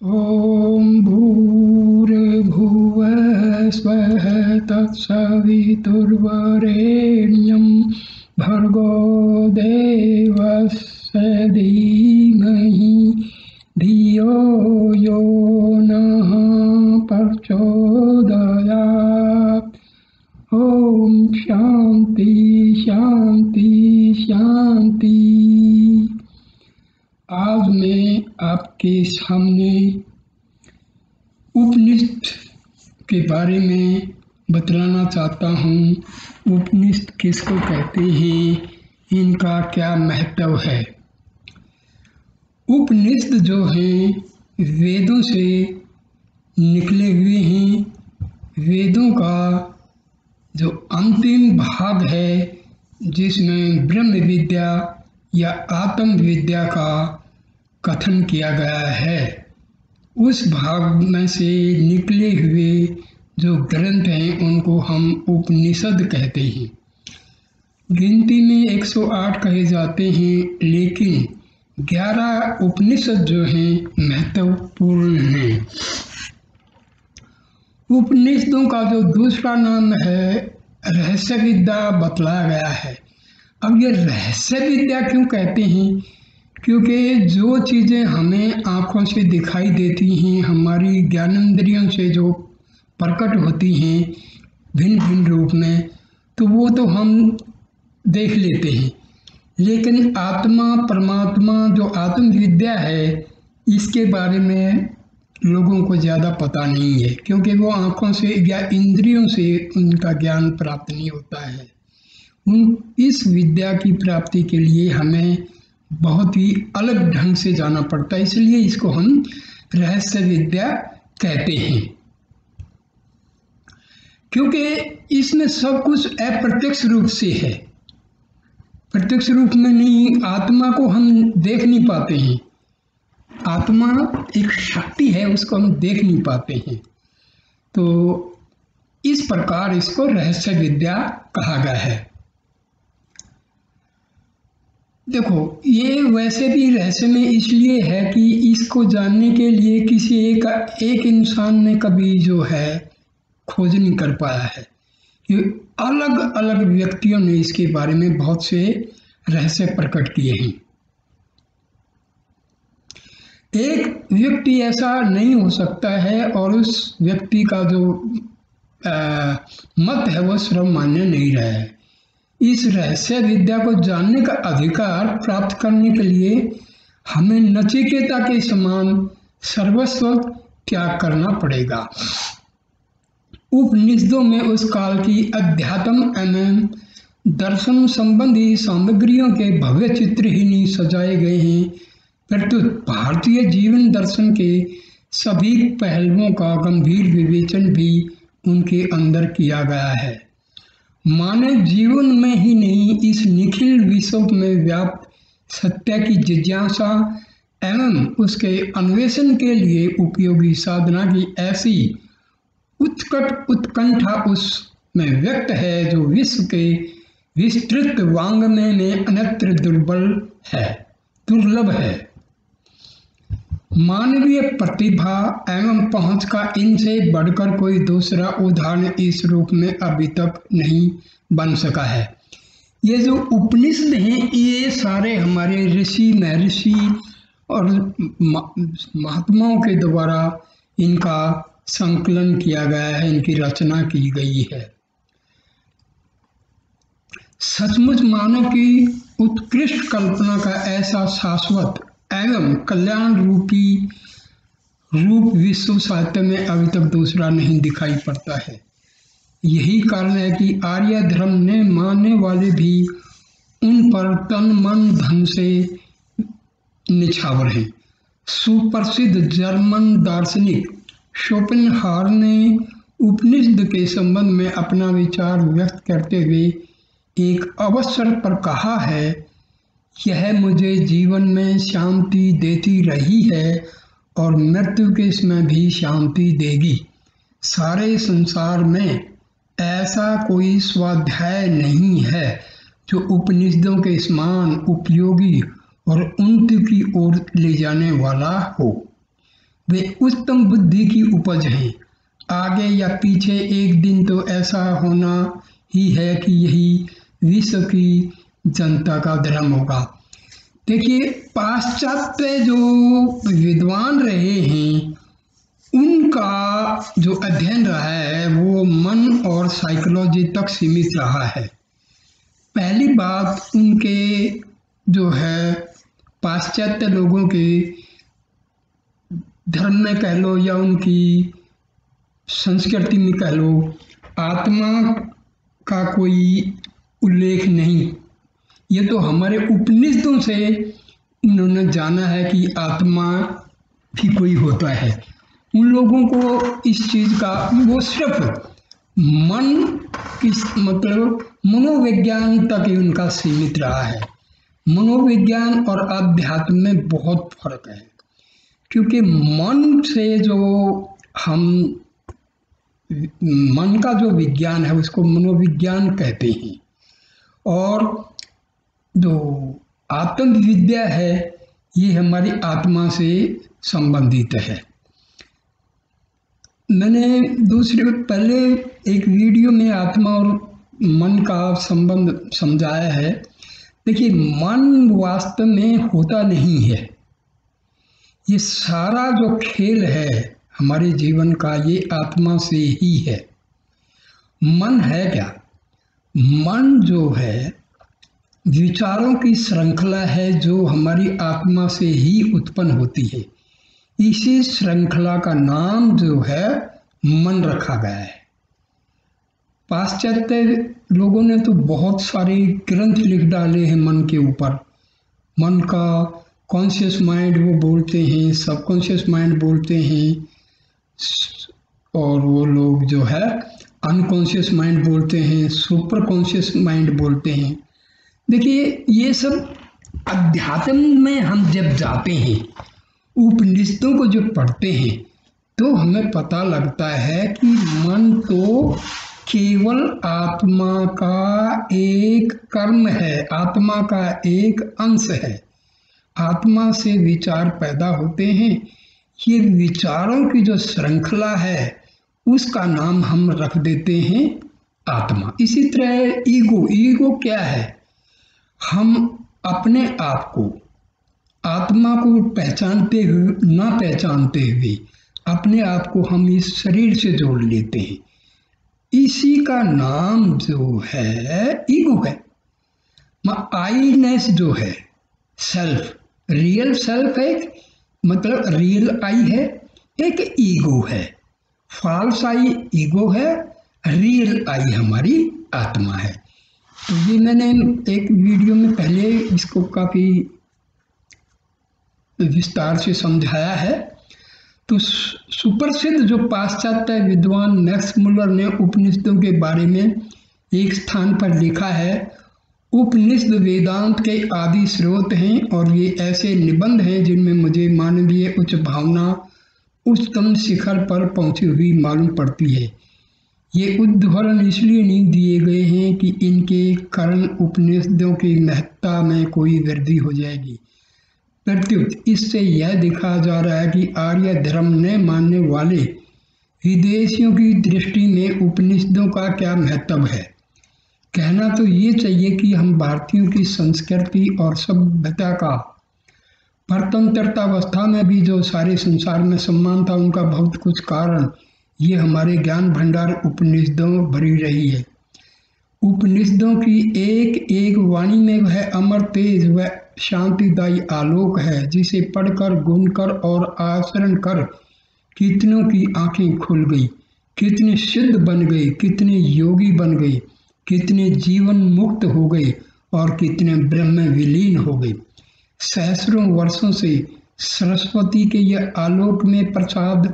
ॐ भूर्भुवः स्वः तत्सवितुर्वरेण्यं भर्गो देवस्य धीमहि धियो यो नः प्रचोदयात्। ओम शांति शांति शांति। आज मैं आपके सामने उपनिषद के बारे में बतलाना चाहता हूँ। उपनिषद किसको कहते हैं, इनका क्या महत्व है। उपनिषद जो हैं वेदों से निकले हुए हैं। वेदों का जो अंतिम भाग है जिसमें ब्रह्म विद्या या आत्म विद्या का कथन किया गया है, उस भाग में से निकले हुए जो ग्रंथ हैं उनको हम उपनिषद कहते हैं। गिनती में 108 कहे जाते हैं, लेकिन 11 उपनिषद जो हैं महत्वपूर्ण हैं। उपनिषदों का जो दूसरा नाम है रहस्य विद्या बतलाया गया है। अब ये रहस्य विद्या क्यों कहते हैं? क्योंकि जो चीज़ें हमें आँखों से दिखाई देती हैं, हमारी ज्ञानेंद्रियों से जो प्रकट होती हैं भिन्न भिन्न रूप में, तो वो तो हम देख लेते हैं, लेकिन आत्मा परमात्मा जो आत्म विद्या है इसके बारे में लोगों को ज़्यादा पता नहीं है, क्योंकि वो आँखों से या इंद्रियों से उनका ज्ञान प्राप्त नहीं होता है। इस विद्या की प्राप्ति के लिए हमें बहुत ही अलग ढंग से जाना पड़ता है, इसलिए इसको हम रहस्य विद्या कहते हैं। क्योंकि इसमें सब कुछ अप्रत्यक्ष रूप से है, प्रत्यक्ष रूप में नहीं। आत्मा को हम देख नहीं पाते हैं, आत्मा एक शक्ति है, उसको हम देख नहीं पाते हैं। तो इस प्रकार इसको रहस्य विद्या कहा गया है। देखो, ये वैसे भी रहस्य में इसलिए है कि इसको जानने के लिए किसी एक इंसान ने कभी जो है खोज नहीं कर पाया है। ये अलग अलग व्यक्तियों ने इसके बारे में बहुत से रहस्य प्रकट किए हैं। एक व्यक्ति ऐसा नहीं हो सकता है और उस व्यक्ति का जो मत है वो सर्वमान्य नहीं रहा है। इस रहस्य विद्या को जानने का अधिकार प्राप्त करने के लिए हमें नचिकेता के समान सर्वस्व त्याग करना पड़ेगा। उपनिषदों में उस काल की अध्यात्म एवं दर्शन संबंधी सामग्रियों के भव्य चित्र ही नहीं सजाए गए हैं, परंतु भारतीय जीवन दर्शन के सभी पहलुओं का गंभीर विवेचन भी उनके अंदर किया गया है। मानव जीवन में ही नहीं, इस निखिल विश्व में व्याप्त सत्य की जिज्ञासा एवं उसके अन्वेषण के लिए उपयोगी साधना की ऐसी उत्कट उत्कंठा उसमें व्यक्त है जो विश्व के विस्तृत वाङ्मय में अन्यत्र दुर्लभ है। मानवीय प्रतिभा एवं पहुंच का इनसे बढ़कर कोई दूसरा उदाहरण इस रूप में अभी तक नहीं बन सका है। ये जो उपनिषद हैं ये सारे हमारे ऋषि महर्षि और महात्माओं के द्वारा इनका संकलन किया गया है, इनकी रचना की गई है। सचमुच मानव की उत्कृष्ट कल्पना का ऐसा शाश्वत एवं कल्याण रूप विश्व साहित्य में अभी तक दूसरा नहीं दिखाई पड़ता है। यही कारण है कि आर्य धर्म ने मानने वाले भी उन पर तन मन धन से निछावर हैं। सुप्रसिद्ध जर्मन दार्शनिक शोपेनहावर ने उपनिषद के संबंध में अपना विचार व्यक्त करते हुए एक अवसर पर कहा है, यह मुझे जीवन में शांति देती रही है और मृत्यु के समय भी शांति देगी। सारे संसार में ऐसा कोई स्वाध्याय नहीं है जो उपनिषदों के समान उपयोगी और उन्नति की ओर ले जाने वाला हो। वे उत्तम बुद्धि की उपज हैं। आगे या पीछे एक दिन तो ऐसा होना ही है कि यही विश्व की जनता का धर्म होगा। देखिए, पाश्चात्य जो विद्वान रहे हैं उनका जो अध्ययन रहा है वो मन और साइकोलॉजी तक सीमित रहा है। पहली बात, उनके जो है पाश्चात्य लोगों के धर्म में कह लो या उनकी संस्कृति में कह लो, आत्मा का कोई उल्लेख नहीं। ये तो हमारे उपनिषदों से उन्होंने जाना है कि आत्मा भी कोई होता है। उन लोगों को इस चीज का, वो सिर्फ मन किस मतलब मनोविज्ञान तक ही उनका सीमित रहा है। मनोविज्ञान और अध्यात्म में बहुत फर्क है, क्योंकि मन से जो हम मन का जो विज्ञान है उसको मनोविज्ञान कहते हैं, और जो आत्मविद्या है ये हमारी आत्मा से संबंधित है। मैंने पहले एक वीडियो में आत्मा और मन का संबंध समझाया है। देखिए, मन वास्तव में होता नहीं है। ये सारा जो खेल है हमारे जीवन का ये आत्मा से ही है। मन है क्या? मन जो है विचारों की श्रृंखला है जो हमारी आत्मा से ही उत्पन्न होती है। इसी श्रृंखला का नाम जो है मन रखा गया है। पाश्चात्य लोगों ने तो बहुत सारे ग्रंथ लिख डाले हैं मन के ऊपर। मन का कॉन्शियस माइंड वो बोलते हैं, सबकॉन्शियस माइंड बोलते हैं, और वो लोग जो है अनकॉन्शियस माइंड बोलते हैं, सुपर कॉन्शियस माइंड बोलते हैं। देखिए, ये सब अध्यात्म में हम जब जाते हैं, उपनिषदों को जो पढ़ते हैं, तो हमें पता लगता है कि मन तो केवल आत्मा का एक कर्म है, आत्मा का एक अंश है। आत्मा से विचार पैदा होते हैं। ये विचारों की जो श्रृंखला है उसका नाम हम रख देते हैं आत्मा। इसी तरह ईगो क्या है? हम अपने आप को, आत्मा को पहचानते हुए ना पहचानते हुए अपने आप को हम इस शरीर से जोड़ लेते हैं। इसी का नाम जो है ईगो है। आईनेस जो है, सेल्फ, रियल सेल्फ है, मतलब रियल आई है, एक ईगो है। फॉल्स आई ईगो है, रियल आई हमारी आत्मा है। तो ये मैंने एक वीडियो में पहले इसको काफ़ी विस्तार से समझाया है। तो सुप्रसिद्ध जो पाश्चात्य विद्वान मैक्स मुलर ने उपनिषदों के बारे में एक स्थान पर लिखा है, उपनिषद वेदांत के आदि स्रोत हैं और ये ऐसे निबंध हैं जिनमें मुझे मानवीय उच्च भावना उच्चतम शिखर पर पहुंची हुई मालूम पड़ती है। ये उद्धरण इसलिए नहीं दिए गए हैं कि इनके कारण उपनिषदों की महत्ता में कोई वृद्धि हो जाएगी। प्रत्युत इससे यह दिखाया जा रहा है कि आर्य धर्म ने मानने वाले विदेशियों की दृष्टि में उपनिषदों का क्या महत्व है। कहना तो ये चाहिए कि हम भारतीयों की संस्कृति और सभ्यता का परतंत्रतावस्था में भी जो सारे संसार में सम्मान था, उनका बहुत कुछ कारण ये हमारे ज्ञान भंडार उपनिषदों भरी रही है। उपनिषदों की एक एक वाणी में वह अमर तेज व शांतिदायी आलोक है जिसे पढ़कर, गुनकर और आचरण कर कितनों की आंखें खुल गई, कितने सिद्ध बन गए, कितने योगी बन गए, कितने जीवन मुक्त हो गए और कितने ब्रह्म में विलीन हो गए। सहस्रों वर्षों से सरस्वती के यह आलोक में प्रसाद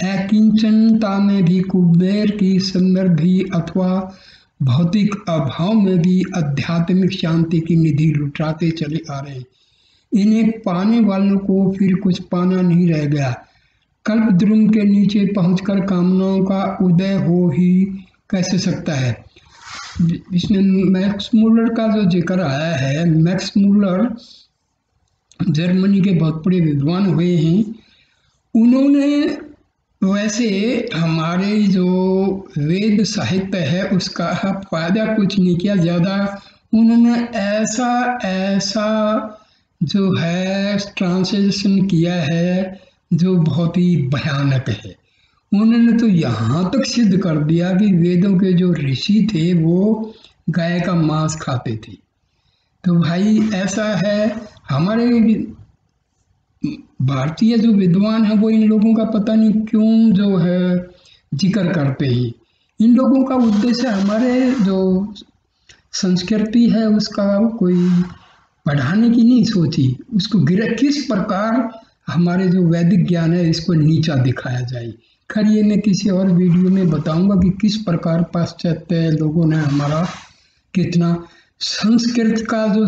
अकिंचनता में भी, कुबेर की समृद्धि अथवा भौतिक अभाव में भी आध्यात्मिक शांति की निधि लुटाते चले आ रहे हैं। इन्हें पाने वालों को फिर कुछ पाना नहीं रह गया। कल्पद्रुम के नीचे पहुंचकर कामनाओं का उदय हो ही कैसे सकता है। इसमें मैक्स मुलर का जो जिक्र आया है, मैक्स मुलर जर्मनी के बहुत बड़े विद्वान हुए हैं उन्होंने वैसे हमारे जो वेद साहित्य है उसका फायदा कुछ नहीं किया ज़्यादा। उन्होंने ऐसा ऐसा जो है ट्रांसलेशन किया है जो बहुत ही भयानक है। उन्होंने तो यहाँ तक सिद्ध कर दिया कि वेदों के जो ऋषि थे वो गाय का मांस खाते थे। तो भाई ऐसा है, हमारे भारतीय जो विद्वान है वो इन लोगों का पता नहीं क्यों जो है जिक्र करते हैं। इन लोगों का उद्देश्य हमारे जो संस्कृति है उसका कोई बढ़ाने की नहीं सोची, उसको गिरा किस प्रकार हमारे जो वैदिक ज्ञान है इसको नीचा दिखाया जाए। खैर ये मैं किसी और वीडियो में बताऊंगा कि किस प्रकार पाश्चात्य लोगों ने हमारा कितना संस्कृत का जो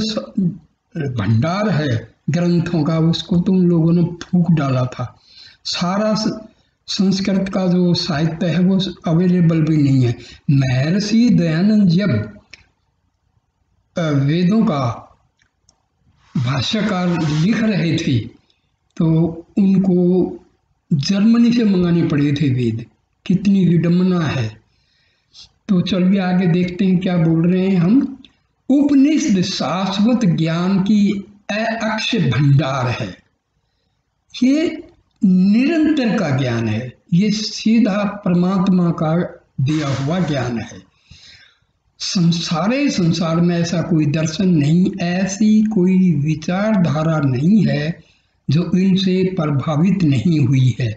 भंडार है ग्रंथों का उसको तुम लोगों ने फूंक डाला था। सारा संस्कृत का जो साहित्य है वो अवेलेबल भी नहीं है। महर्षि दयानंद जब वेदों का भाष्यकार लिख रहे थे तो उनको जर्मनी से मंगाने पड़े थे वेद। कितनी विडंबना है। तो चलिए आगे देखते हैं क्या बोल रहे हैं हम। उपनिषद शाश्वत ज्ञान की अक्षय भंडार है। ये निरंतर का ज्ञान है, ये सीधा परमात्मा का दिया हुआ ज्ञान है। सारे संसार में ऐसा कोई दर्शन नहीं, ऐसी कोई विचारधारा नहीं है जो इनसे प्रभावित नहीं हुई है।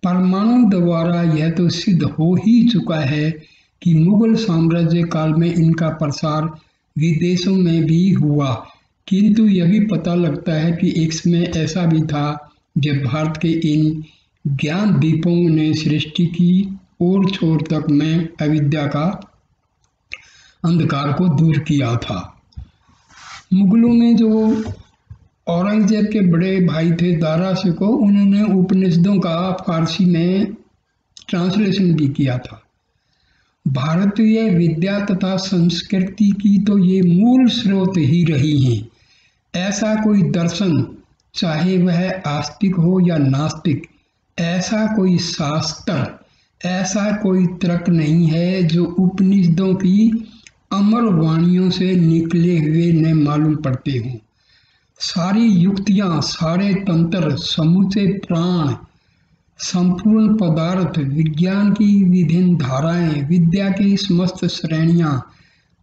परमाणु द्वारा यह तो सिद्ध हो ही चुका है कि मुगल साम्राज्य काल में इनका प्रसार विदेशों में भी हुआ, किंतु यह भी पता लगता है कि एक समय ऐसा भी था जब भारत के इन ज्ञान दीपों ने सृष्टि की ओर छोर तक में अविद्या का अंधकार को दूर किया था। मुगलों में जो औरंगजेब के बड़े भाई थे दारा शिकोह, उन्होंने उपनिषदों का फारसी में ट्रांसलेशन भी किया था। भारतीय विद्या तथा संस्कृति की तो ये मूल स्रोत ही रही हैं। ऐसा कोई दर्शन, चाहे वह आस्तिक हो या नास्तिक, ऐसा कोई शास्त्र, ऐसा कोई तर्क नहीं है जो उपनिषदों की अमर वाणियों से निकले हुए न मालूम पड़ते हों। सारी युक्तियां, सारे तंत्र, समूचे प्राण, संपूर्ण पदार्थ, विज्ञान की विभिन्न धाराएं, विद्या की समस्त श्रेणियां,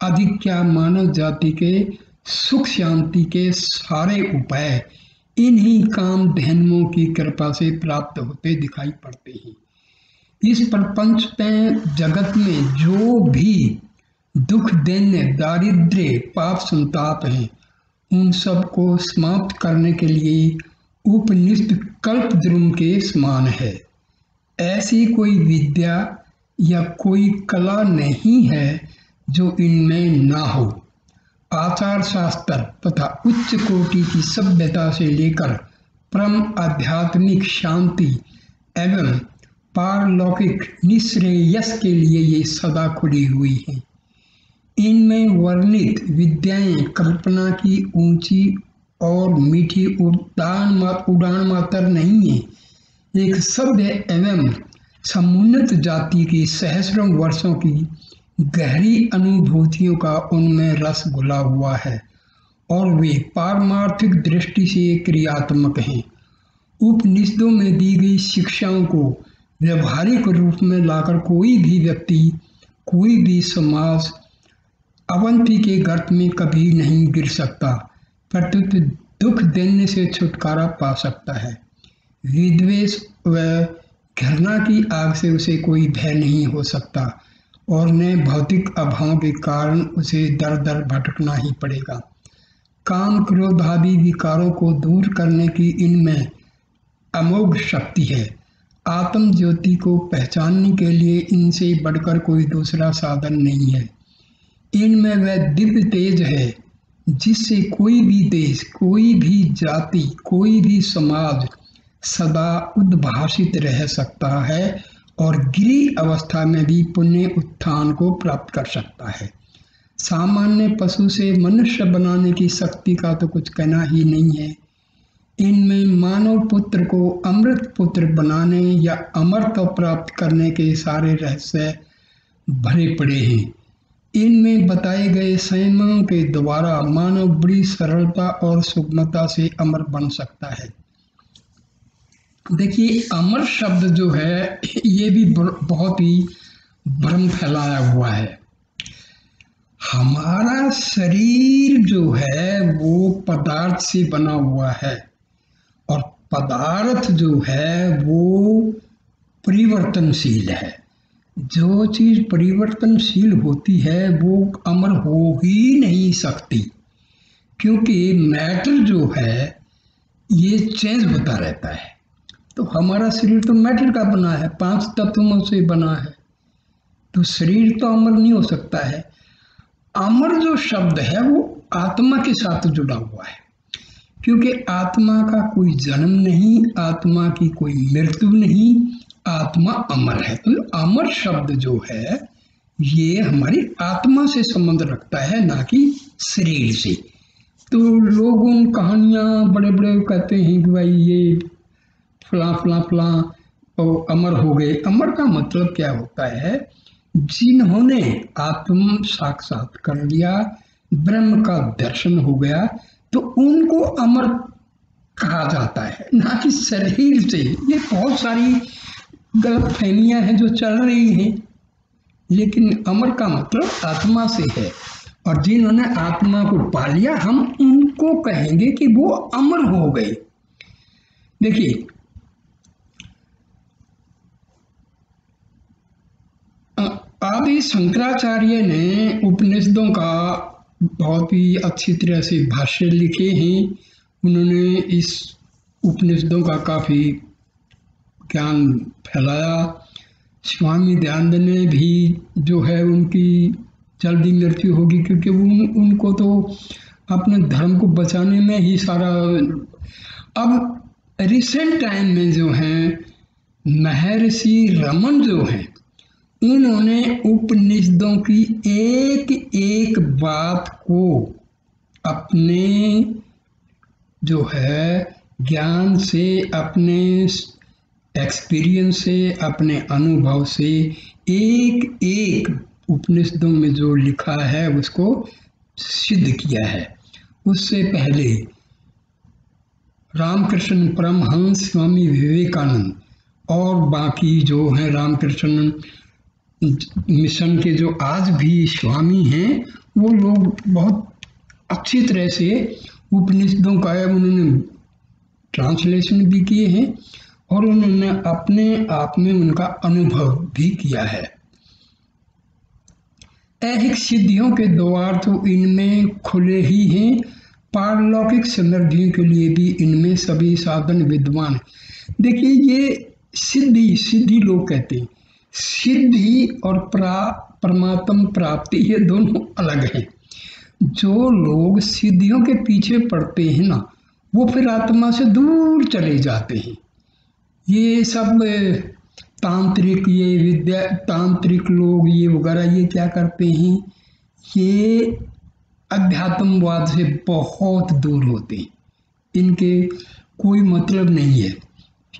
अधिक क्या मानव जाति के सुख शांति के सारे उपाय इन्हीं काम धैन्यों की कृपा से प्राप्त होते दिखाई पड़ते हैं। इस प्रपंच में जगत में जो भी दुख, दैन्य, दारिद्र्य, पाप, संताप हैं, उन सब को समाप्त करने के लिए उपनिषद कल्पद्रुम के समान है। ऐसी कोई विद्या या कोई कला नहीं है जो इनमें ना हो। आचार शास्त्र तथा उच्च कोटि की सभ्यता से लेकर परम आध्यात्मिक शांति एवं पारलौकिक निश्रेयस के लिए ये सदा खुली हुई हैं। इनमें वर्णित विद्याएं कल्पना की ऊंची और मीठी उड़ान मात्र नहीं है, एक सभ्य एवं समुन्नत जाति की सहस्रों वर्षों की गहरी अनुभूतियों का उनमें रस घुला हुआ है और वे पारमार्थिक दृष्टि से क्रियात्मक हैं। उपनिषदों में दी गई शिक्षाओं को व्यवहारिक रूप में लाकर कोई भी व्यक्ति, कोई भी समाज अवंती के गर्त में कभी नहीं गिर सकता, प्रत्युत दुख दैन्य से छुटकारा पा सकता है। विद्वेष व घृणा की आग से उसे कोई भय नहीं हो सकता और न भौतिक अभाव के कारण उसे दर दर भटकना ही पड़ेगा। काम, क्रोध आदि विकारों को दूर करने की इनमें अमोघ शक्ति है। आत्म ज्योति को पहचानने के लिए इनसे बढ़कर कोई दूसरा साधन नहीं है। इनमें वह दिव्य तेज है जिससे कोई भी देश, कोई भी जाति, कोई भी समाज सदा उद्भासित रह सकता है और गिरी अवस्था में भी पुण्य उत्थान को प्राप्त कर सकता है। सामान्य पशु से मनुष्य बनाने की शक्ति का तो कुछ कहना ही नहीं है। इनमें मानव पुत्र को अमृत पुत्र बनाने या अमरत्व प्राप्त करने के सारे रहस्य भरे पड़े हैं। इनमें बताए गए संयमों के द्वारा मानव बड़ी सरलता और सुगमता से अमर बन सकता है। देखिए, अमर शब्द जो है ये भी बहुत ही भ्रम फैलाया हुआ है। हमारा शरीर जो है वो पदार्थ से बना हुआ है और पदार्थ जो है वो परिवर्तनशील है। जो चीज परिवर्तनशील होती है वो अमर हो ही नहीं सकती, क्योंकि मैटर जो है ये चेंज होता रहता है। तो हमारा शरीर तो मैटर का बना है, 5 तत्वों से बना है, तो शरीर तो अमर नहीं हो सकता है। अमर जो शब्द है वो आत्मा के साथ जुड़ा हुआ है, क्योंकि आत्मा का कोई जन्म नहीं, आत्मा की कोई मृत्यु नहीं, आत्मा अमर है। तो अमर शब्द जो है ये हमारी आत्मा से संबंध रखता है, ना कि शरीर से। तो लोग उन कहानियाँ बड़े बड़े कहते हैं कि भाई ये फला फला फला और अमर हो गए। अमर का मतलब क्या होता है? जिन्होंने आत्म साक्षात कर लिया, ब्रह्म का दर्शन हो गया, तो उनको अमर कहा जाता है, ना कि शरीर से। ये बहुत सारी गलत फहमियाँ हैं जो चल रही हैं, लेकिन अमर का मतलब आत्मा से है, और जिन्होंने आत्मा को पा लिया हम उनको कहेंगे कि वो अमर हो गए। देखिए, आदि शंकराचार्य ने उपनिषदों का बहुत ही अच्छी तरह से भाष्य लिखे हैं। उन्होंने इस उपनिषदों का काफ़ी ज्ञान फैलाया। स्वामी दयानंद ने भी जो है उनकी जल्दी मृत्यु होगी, क्योंकि उनको तो अपने धर्म को बचाने में ही सारा। अब रिसेंट टाइम में जो हैं महर्षि रमन जो हैं, इन्होंने उपनिषदों की एक एक बात को अपने जो है ज्ञान से, अपने एक्सपीरियंस से, अपने अनुभव से एक एक उपनिषदों में जो लिखा है उसको सिद्ध किया है। उससे पहले रामकृष्ण परमहंस, स्वामी विवेकानंद और बाकी जो हैं रामकृष्ण मिशन के जो आज भी स्वामी हैं, वो लोग बहुत अच्छी तरह से उपनिषदों का उन्होंने ट्रांसलेशन भी किए हैं और उन्होंने अपने आप में उनका अनुभव भी किया है। ऐहिक सिद्धियों के द्वार तो इनमें खुले ही हैं, पारलौकिक समृद्धियों के लिए भी इनमें सभी साधन विद्वान। देखिए, ये सिद्धि लोग कहते हैं, सिद्धि और परमात्म प्राप्ति ये दोनों अलग हैं। जो लोग सिद्धियों के पीछे पड़ते हैं ना, वो फिर आत्मा से दूर चले जाते हैं। ये सब तांत्रिक, ये विद्या तांत्रिक लोग ये वगैरह ये क्या करते हैं, ये अध्यात्मवाद से बहुत दूर होते हैं। इनके कोई मतलब नहीं है,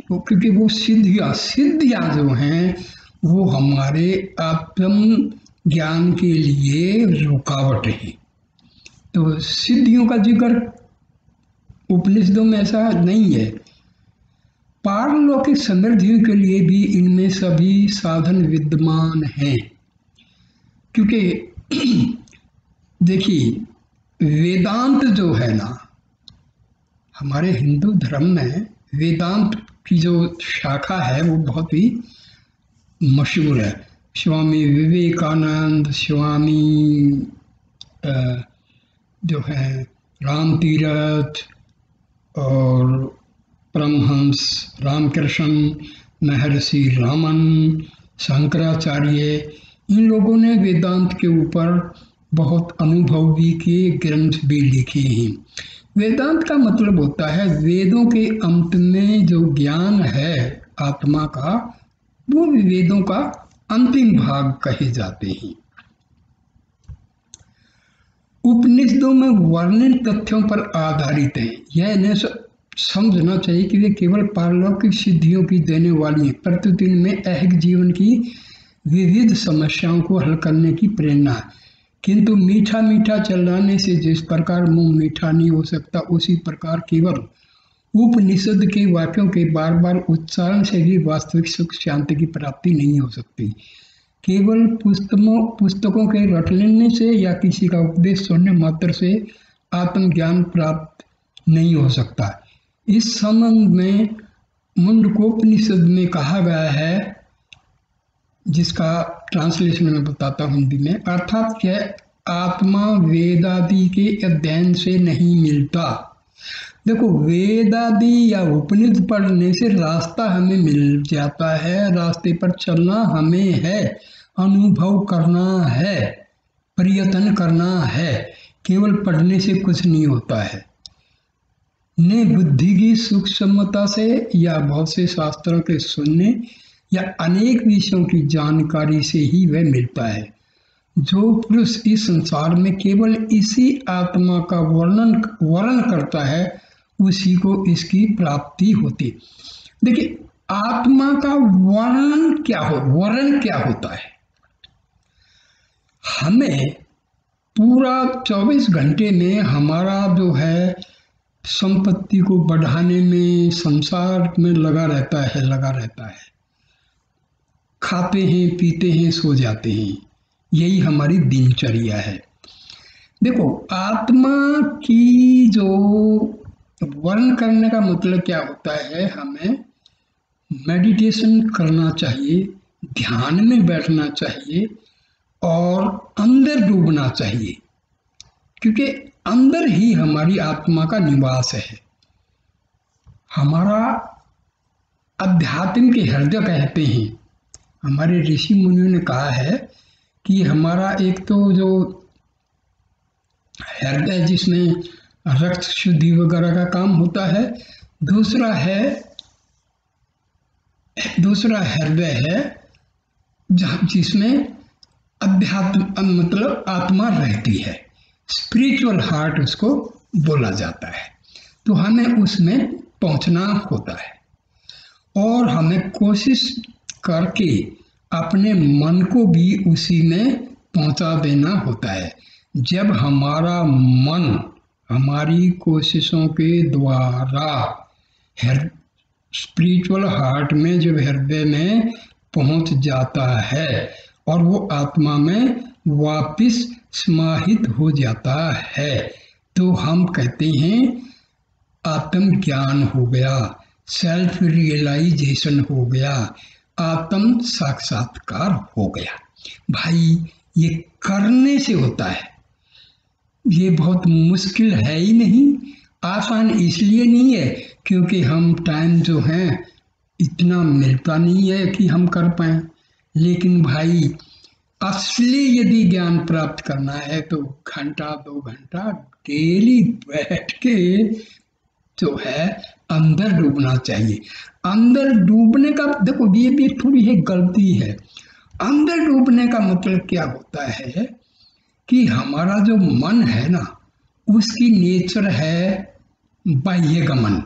क्योंकि वो सिद्धियाँ जो हैं वो हमारे आत्म ज्ञान के लिए रुकावट है। तो सिद्धियों का जिक्र उपनिषदों में ऐसा नहीं है। पारलौकिक समृद्धियों के लिए भी इनमें सभी साधन विद्यमान हैं, क्योंकि देखिए, वेदांत जो है ना, हमारे हिंदू धर्म में वेदांत की जो शाखा है वो बहुत ही मशहूर है। स्वामी विवेकानंद, स्वामी जो है राम तीरथ और परमहंस रामकृष्ण, महर्षि रामन, शंकराचार्य, इन लोगों ने वेदांत के ऊपर बहुत अनुभव भी किए, ग्रंथ भी लिखे हैं। वेदांत का मतलब होता है वेदों के अंत में जो ज्ञान है आत्मा का, वो वेदों का अंतिम भाग कहे जाते हैं। उपनिषदों में वर्णित तथ्यों पर आधारित है। यह समझना चाहिए कि वे केवल पारलौकिक सिद्धियों की देने वाली हैं, प्रतिदिन में ऐहिक जीवन की विविध समस्याओं को हल करने की प्रेरणा है। किंतु मीठा मीठा चिल्लाने से जिस प्रकार मुंह मीठा नहीं हो सकता, उसी प्रकार केवल उपनिषद के वाक्यों के बार बार उच्चारण से भी वास्तविक सुख शांति की प्राप्ति नहीं हो सकती। केवल पुस्तकों के रट लेने से या किसी का उपदेश सुनने मात्र से आत्मज्ञान प्राप्त नहीं हो सकता। इस संबंध में मुंडकोपनिषद में कहा गया है, जिसका ट्रांसलेशन मैं बताता हूँ हिंदी में, अर्थात यह आत्मा वेदादि के अध्ययन से नहीं मिलता। देखो, वेद आदि या उपनिषद पढ़ने से रास्ता हमें मिल जाता है, रास्ते पर चलना हमें है, अनुभव करना है, प्रयत्न करना है, केवल पढ़ने से कुछ नहीं होता है। ने बुद्धि की सूक्ष्मता से या बहुत से शास्त्रों के सुनने या अनेक विषयों की जानकारी से ही वह मिलता है। जो पुरुष इस संसार में केवल इसी आत्मा का वर्णन करता है, उसी को इसकी प्राप्ति होती। देखिए, आत्मा का वर्णन क्या होता है? हमें पूरा 24 घंटे में हमारा जो है संपत्ति को बढ़ाने में, संसार में लगा रहता है। खाते हैं, पीते हैं, सो जाते हैं, यही हमारी दिनचर्या है। देखो, आत्मा की जो वर्णन करने का मतलब क्या होता है, हमें मेडिटेशन करना चाहिए, ध्यान में बैठना चाहिए और अंदर डूबना चाहिए, क्योंकि अंदर ही हमारी आत्मा का निवास है। हमारा अध्यात्म के हृदय कहते हैं, हमारे ऋषि मुनियों ने कहा है कि हमारा एक तो जो हृदय जिसमें रक्त शुद्धि वगैरह का काम होता है, दूसरा हृदय है जिसमें अध्यात्म मतलब आत्मा रहती है, स्पिरिचुअल हार्ट उसको बोला जाता है। तो हमें उसमें पहुंचना होता है और हमें कोशिश करके अपने मन को भी उसी में पहुंचा देना होता है। जब हमारा मन हमारी कोशिशों के द्वारा स्पिरिचुअल हार्ट में, जब हृदय में पहुंच जाता है और वो आत्मा में वापिस समाहित हो जाता है, तो हम कहते हैं आत्मज्ञान हो गया, सेल्फ रियलाइजेशन हो गया, आत्म साक्षात्कार हो गया। भाई, ये करने से होता है, ये बहुत मुश्किल है ही नहीं। आसान इसलिए नहीं है क्योंकि हम टाइम जो है इतना मिलता नहीं है कि हम कर पाए। लेकिन भाई, असली यदि ज्ञान प्राप्त करना है तो घंटा 2 घंटा डेली बैठ के जो है अंदर डूबना चाहिए। अंदर डूबने का देखो, ये भी थोड़ी है गलती है। अंदर डूबने का मतलब क्या होता है कि हमारा जो मन है ना, उसकी नेचर है बाह्य गमन,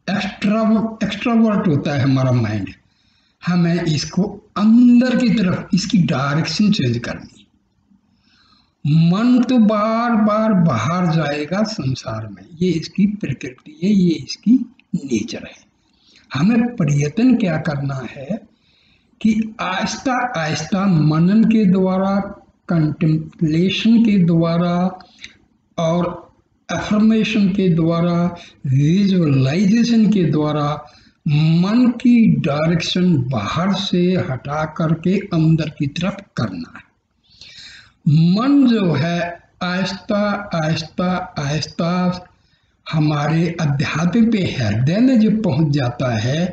एक्स्ट्रावर्ट होता है हमारा माइंड। हमें इसको अंदर की तरफ, इसकी डायरेक्शन चेंज करनी। मन तो बार बार बाहर जाएगा संसार में, ये इसकी प्रकृति है, ये इसकी नेचर है। हमें प्रयत्न क्या करना है कि आहिस्ता आहिस्ता मनन के द्वारा, कंटेम्पलेशन के द्वारा और अफर्मेशन के द्वारा, विजुअलाइजेशन के द्वारा मन की डायरेक्शन बाहर से हटा करके अंदर की तरफ करना है। मन जो है आहिस्ता आहिस्ता आहिस्ता हमारे अध्यात्म पे, हृदय में जब पहुंच जाता है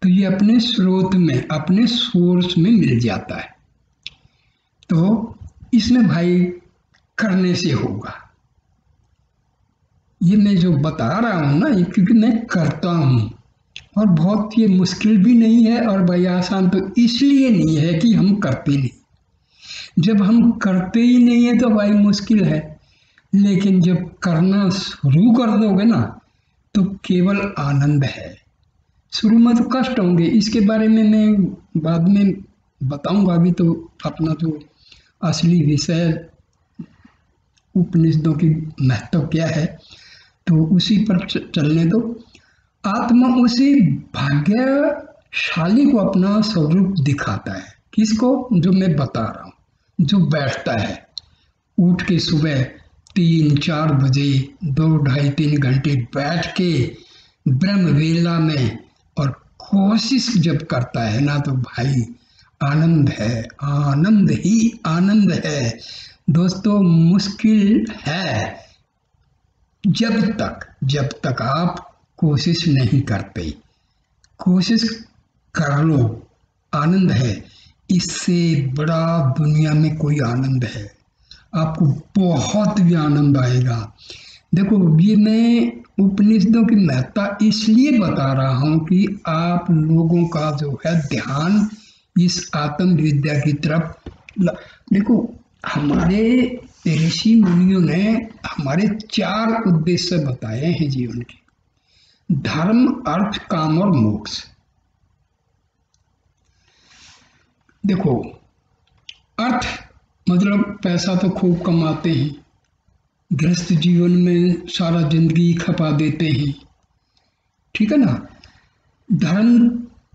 तो ये अपने स्रोत में, अपने सोर्स में मिल जाता है। तो इसमें भाई करने से होगा। ये मैं जो बता रहा हूँ ना, ये क्योंकि मैं करता हूँ और बहुत ये मुश्किल भी नहीं है, और भाई आसान तो इसलिए नहीं है कि हम करते नहीं। जब हम करते ही नहीं है तो भाई मुश्किल है, लेकिन जब करना शुरू कर दोगे ना, तो केवल आनंद है। शुरू में तो कष्ट होंगे, इसके बारे में मैं बाद में बताऊंगा। अभी तो अपना जो असली विषय उपनिषदों की महत्व क्या है तो उसी पर चलने दो। आत्मा उसी भाग्यशाली को अपना स्वरूप दिखाता है। किसको? जो मैं बता रहा हूँ, जो बैठता है उठ के सुबह 3-4 बजे 2-2.5-3 घंटे बैठ के ब्रह्म वेला में और कोशिश जब करता है ना, तो भाई आनंद है, आनंद ही आनंद है दोस्तों। मुश्किल है जब तक आप कोशिश नहीं करते। कोशिश कर लो, आनंद है। इससे बड़ा दुनिया में कोई आनंद है? आपको बहुत भी आनंद आएगा। देखो, ये मैं उपनिषदों की महत्ता इसलिए बता रहा हूँ कि आप लोगों का जो है ध्यान इस आत्म विद्या की तरफ देखो, हमारे ऋषि मुनियों ने हमारे 4 उद्देश्य बताए हैं जीवन के: धर्म, अर्थ, काम और मोक्ष। देखो, अर्थ मतलब पैसा तो खूब कमाते हैं, गृहस्थ जीवन में सारा जिंदगी खपा देते हैं, ठीक है ना। धर्म,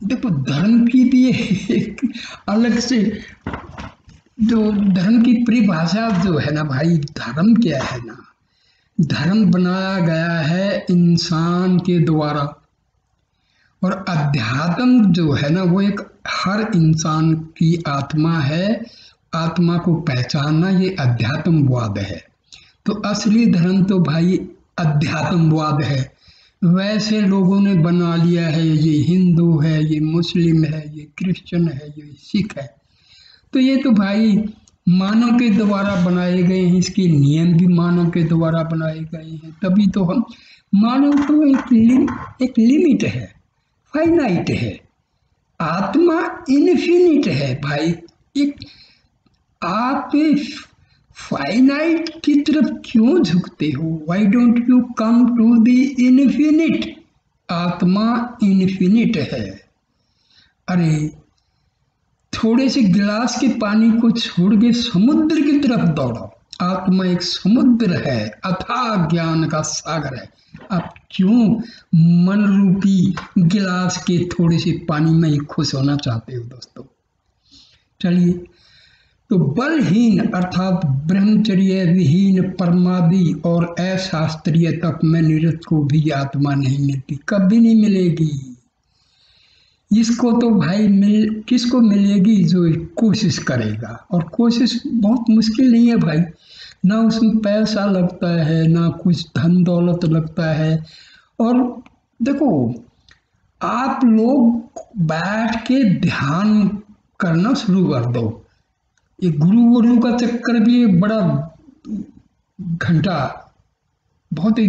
देखो धर्म की भी एक अलग से जो धर्म की परिभाषा जो है ना भाई, धर्म क्या है ना, धर्म बनाया गया है इंसान के द्वारा। और अध्यात्म जो है ना, वो एक हर इंसान की आत्मा है। आत्मा को पहचानना ये अध्यात्मवाद है। तो असली धर्म तो भाई अध्यात्मवाद है। वैसे लोगों ने बना लिया है, ये हिंदू है, ये मुस्लिम है, ये क्रिश्चियन है, ये सिख है। तो ये तो भाई मानव के द्वारा बनाए गए हैं, इसके नियम भी मानव के द्वारा बनाए गए हैं। तभी तो हम मानव तो एक लिमिट है, फाइनाइट है। आत्मा इन्फिनिट है भाई। एक आप फाइनाइट की तरफ क्यों झुकते हो? Why don't you come to the infinite? आत्मा इन्फिनिट है। अरे थोड़े से गिलास के पानी को छोड़ के समुद्र की तरफ दौड़ो। आत्मा एक समुद्र है, अथाह ज्ञान का सागर है। आप क्यों मन रूपी गिलास के थोड़े से पानी में ही खुश होना चाहते हो दोस्तों? चलिए, तो बलहीन अर्थात ब्रह्मचर्य विहीन परमादि और अशास्त्रीय तप में निरत को भी आत्मा नहीं मिलती, कभी नहीं मिलेगी। इसको तो भाई किसको मिलेगी? जो कोशिश करेगा। और कोशिश बहुत मुश्किल नहीं है भाई, ना उसमें पैसा लगता है, ना कुछ धन दौलत लगता है। और देखो, आप लोग बैठ के ध्यान करना शुरू कर दो। ये गुरु का चक्कर भी एक बड़ा घंटा, बहुत ही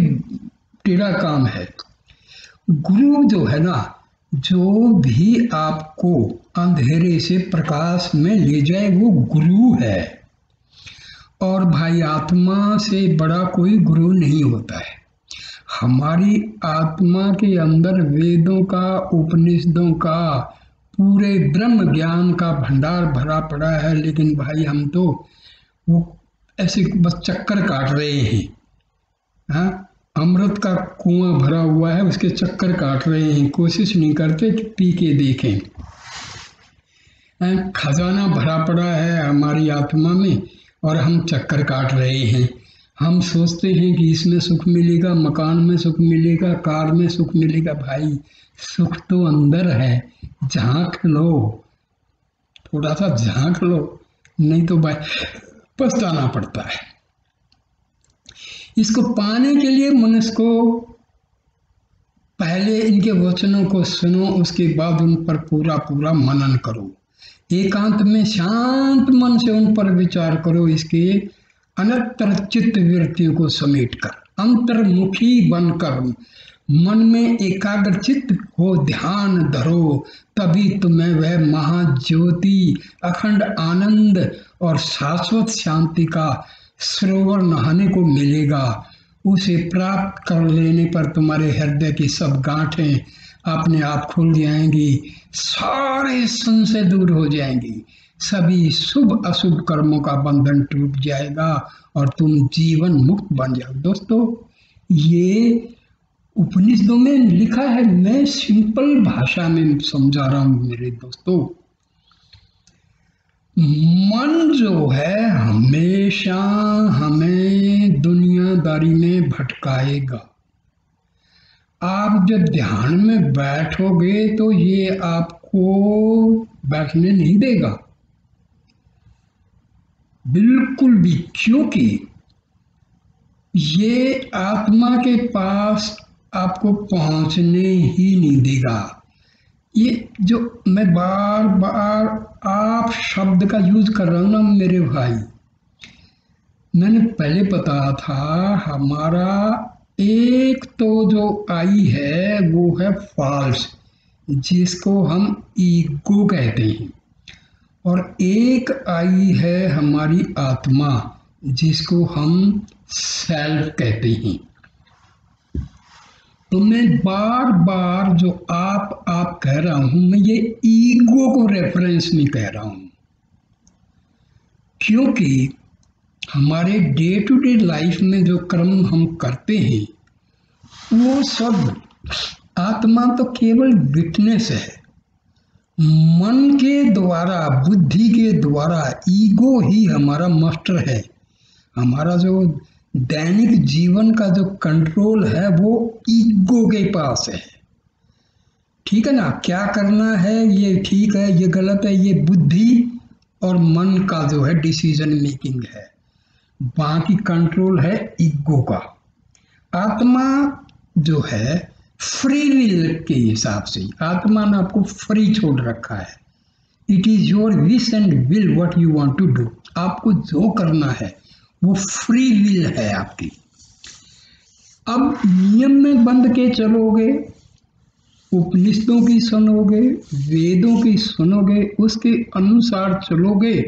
टेढ़ा काम है। गुरु जो है ना, जो भी आपको अंधेरे से प्रकाश में ले जाए वो गुरु है। और भाई आत्मा से बड़ा कोई गुरु नहीं होता है। हमारी आत्मा के अंदर वेदों का, उपनिषदों का, पूरे ब्रह्म ज्ञान का भंडार भरा पड़ा है। लेकिन भाई हम तो वो ऐसे बस चक्कर काट रहे हैं। हाँ, अमृत का कुआं भरा हुआ है, उसके चक्कर काट रहे हैं। कोशिश नहीं करते कि पी के देखें। खजाना भरा पड़ा है हमारी आत्मा में और हम चक्कर काट रहे हैं। हम सोचते हैं कि इसमें सुख मिलेगा, मकान में सुख मिलेगा, कार में सुख मिलेगा। भाई सुख तो अंदर है, झांक लो, थोड़ा सा झांक लो, नहीं तो भाई पछताना पड़ता है। इसको पाने के लिए मनुष्य को पहले इनके वचनों को सुनो, उसके बाद उन पर पूरा पूरा मनन करो। एकांत में शांत मन से उन पर विचार करो। इसके अनंतर चित्त वृत्तियों को समेटकर अंतर्मुखी बनकर मन में एकाग्र चित्त हो ध्यान धरो। तभी तुम्हें वह महाज्योति, अखंड आनंद और शाश्वत शांति का सरोवर नहाने को मिलेगा। उसे प्राप्त कर लेने पर तुम्हारे हृदय की सब गांठें अपने आप खुल जाएंगी, सारे संशय दूर हो जाएंगी, सभी शुभ अशुभ कर्मों का बंधन टूट जाएगा और तुम जीवन मुक्त बन जाओ। दोस्तों, ये उपनिषदों में लिखा है, मैं सिंपल भाषा में समझा रहा हूं मेरे दोस्तों। मन जो है हमेशा हमें दुनियादारी में भटकाएगा। आप जब ध्यान में बैठोगे तो ये आपको बैठने नहीं देगा, बिल्कुल भी, क्योंकि ये आत्मा के पास आपको पहुंचने ही नहीं देगा। ये जो मैं बार बार आप शब्द का यूज कर रहा हूं ना मेरे भाई, मैंने पहले बताया था, हमारा एक तो जो आई है वो है फॉल्स, जिसको हम ईगो कहते हैं, और एक आई है हमारी आत्मा, जिसको हम सेल्फ कहते हैं। तो मैं बार बार जो आप कह रहा हूं, मैं ये ईगो को रेफरेंस नहीं कह रहा हूं, क्योंकि हमारे डे टू डे लाइफ में जो कर्म हम करते हैं वो सब, आत्मा तो केवल विटनेस है। मन के द्वारा, बुद्धि के द्वारा, ईगो ही हमारा मास्टर है। हमारा जो दैनिक जीवन का जो कंट्रोल है वो ईगो के पास है। ठीक है ना, क्या करना है, ये ठीक है, ये गलत है, ये बुद्धि और मन का जो है डिसीजन मेकिंग है। बाकी कंट्रोल है ईगो का। आत्मा जो है फ्री विल के हिसाब से, आत्मा ने आपको फ्री छोड़ रखा है। It is your wish and will what you want to do. आपको जो करना है वो फ्री विल है आपकी। अब नियम में बंध के चलोगे, उपनिषदों की सुनोगे, वेदों की सुनोगे, उसके अनुसार चलोगे,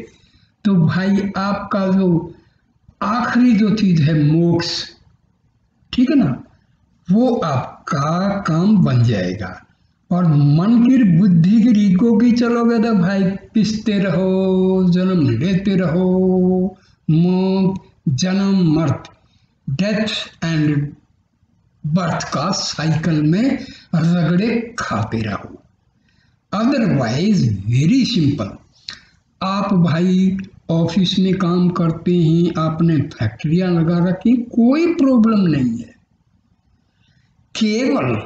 तो भाई आपका जो आखिरी जो चीज है मोक्ष, ठीक है ना, वो आपका काम बन जाएगा। और मन की, बुद्धि की, ईगो की चलोगे तो भाई पिसते रहो, जन्म लेते रहो, मौत, जन्म, मर्त, डेथ एंड बर्थ का साइकिल में रगड़े खाते रहो। अदरवाइज वेरी सिंपल, आप भाई ऑफिस में काम करते हैं, आपने फैक्ट्रियां लगा रखी, कोई प्रॉब्लम नहीं है। केवल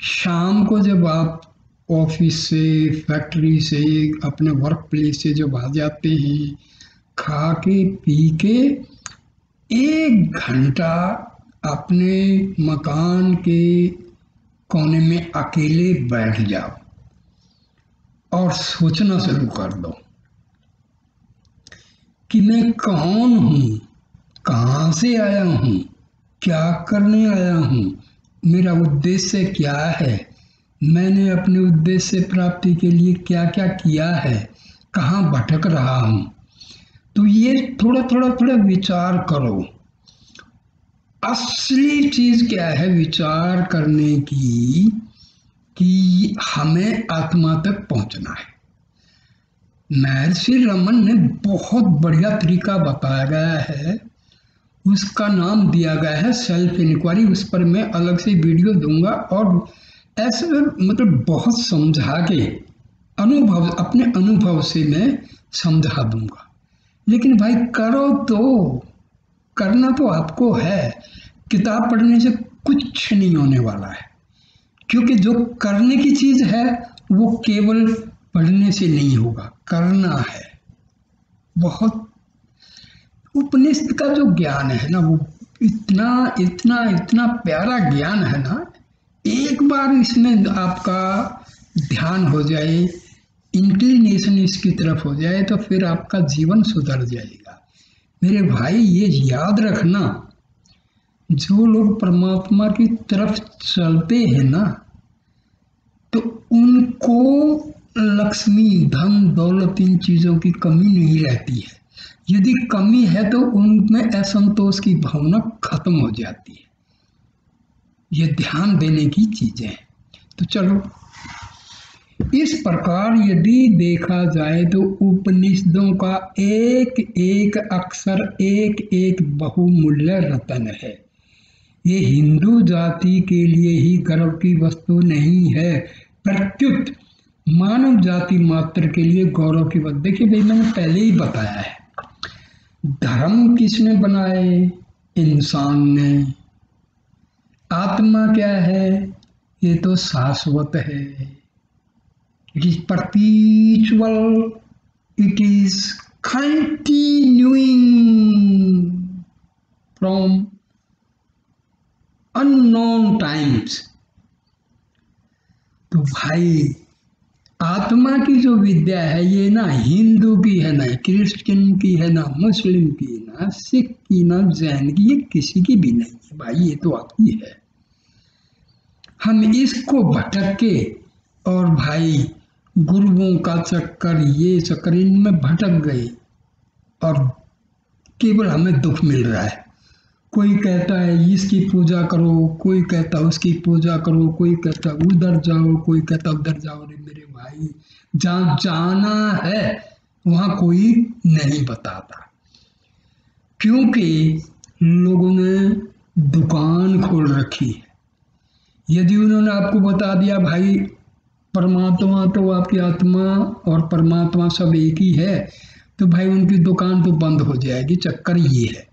शाम को जब आप ऑफिस से, फैक्ट्री से, अपने वर्क प्लेस से जब आ जाते हैं, खा के पी के 1 घंटा अपने मकान के कोने में अकेले बैठ जाओ और सोचना शुरू कर दो कि मैं कौन हूँ, कहाँ से आया हूँ, क्या करने आया हूँ, मेरा उद्देश्य क्या है, मैंने अपने उद्देश्य प्राप्ति के लिए क्या क्या किया है, कहाँ भटक रहा हूँ। तो ये थोड़ा थोड़ा विचार करो। असली चीज क्या है विचार करने की, कि हमें आत्मा तक पहुंचना है। महर्षि रमन ने बहुत बढ़िया तरीका बताया गया है, उसका नाम दिया गया है सेल्फ इंक्वायरी। उस पर मैं अलग से वीडियो दूंगा और ऐसे मतलब बहुत समझा के अनुभव, अपने अनुभव से मैं समझा दूंगा। लेकिन भाई करो तो, करना तो आपको है। किताब पढ़ने से कुछ नहीं होने वाला है, क्योंकि जो करने की चीज है वो केवल पढ़ने से नहीं होगा, करना है। बहुत उपनिषद का जो ज्ञान है ना, वो इतना इतना इतना प्यारा ज्ञान है ना, एक बार इसमें आपका ध्यान हो जाए, इंक्लिनेशन इसकी तरफ हो जाए, तो फिर आपका जीवन सुधर जाएगा। मेरे भाई ये याद रखना, जो लोग परमात्मा की तरफ चलते हैं ना, तो उनको लक्ष्मी, धन, दौलत, इन चीजों की कमी नहीं रहती है। यदि कमी है तो उनमें असंतोष की भावना खत्म हो जाती है। ये ध्यान देने की चीजें हैं। तो चलो, इस प्रकार यदि देखा जाए तो उपनिषदों का एक एक अक्षर एक एक बहुमूल्य रत्न है। ये हिंदू जाति के लिए ही गर्व की वस्तु नहीं है, प्रत्युत मानव जाति मात्र के लिए गौरव की बात। देखिए भाई, मैंने पहले ही बताया है, धर्म किसने बनाए? इंसान ने। आत्मा क्या है? ये तो शाश्वत है। It is परपीचुअल, it is continuing from unknown times. तो भाई, आत्मा की जो विद्या है ये ना हिंदू की है, ना क्रिश्चियन की है, ना मुस्लिम की, ना सिख की, ना जैन की, ये किसी की भी नहीं है भाई, ये तो आपकी है। हम इसको भटक के और भाई गुरुओं का चक्कर, ये चक्कर, इनमें भटक गए और केवल हमें दुख मिल रहा है। कोई कहता है इसकी पूजा करो, कोई कहता है उसकी पूजा करो, कोई कहता है उधर जाओ, कोई कहता है उधर जाओ। रे मेरे भाई, जहाँ जाना है वहाँ कोई नहीं बताता, क्योंकि लोगों ने दुकान खोल रखी है। यदि उन्होंने आपको बता दिया भाई परमात्मा तो आपकी आत्मा और परमात्मा सब एक ही है, तो भाई उनकी दुकान तो बंद हो जाएगी। चक्कर ये है,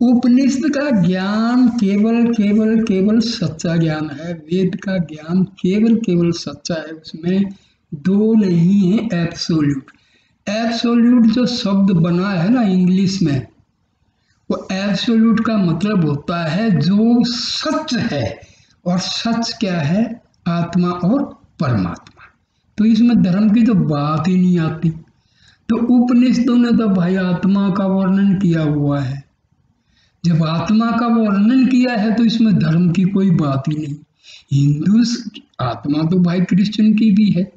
उपनिषद का ज्ञान केवल केवल केवल सच्चा ज्ञान है। वेद का ज्ञान केवल केवल सच्चा है, उसमें दो नहीं है। एब्सोल्यूट, एब्सोल्यूट जो शब्द बना है ना इंग्लिश में, वो एब्सोल्यूट का मतलब होता है जो सच है। और सच क्या है? आत्मा और परमात्मा। तो इसमें धर्म की तो बात ही नहीं आती। तो उपनिषदों ने तो भाई आत्मा का वर्णन किया हुआ है। जब आत्मा का वर्णन किया है तो इसमें धर्म की कोई बात ही नहीं। हिंदू आत्मा तो भाई क्रिश्चियन की भी है,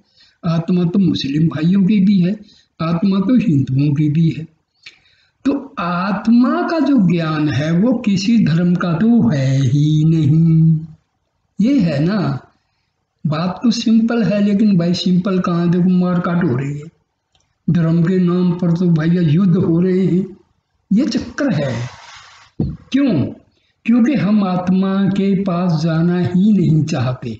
आत्मा तो मुस्लिम भाइयों की भी है, आत्मा तो हिंदुओं की भी है। तो आत्मा का जो ज्ञान है वो किसी धर्म का तो है ही नहीं। ये है ना, बात तो सिंपल है, लेकिन भाई सिंपल कहाँ, देखो मारकाट हो रही है, धर्म के नाम पर तो भैया युद्ध हो रहे हैं। ये चक्कर है। क्यों? क्योंकि हम आत्मा के पास जाना ही नहीं चाहते।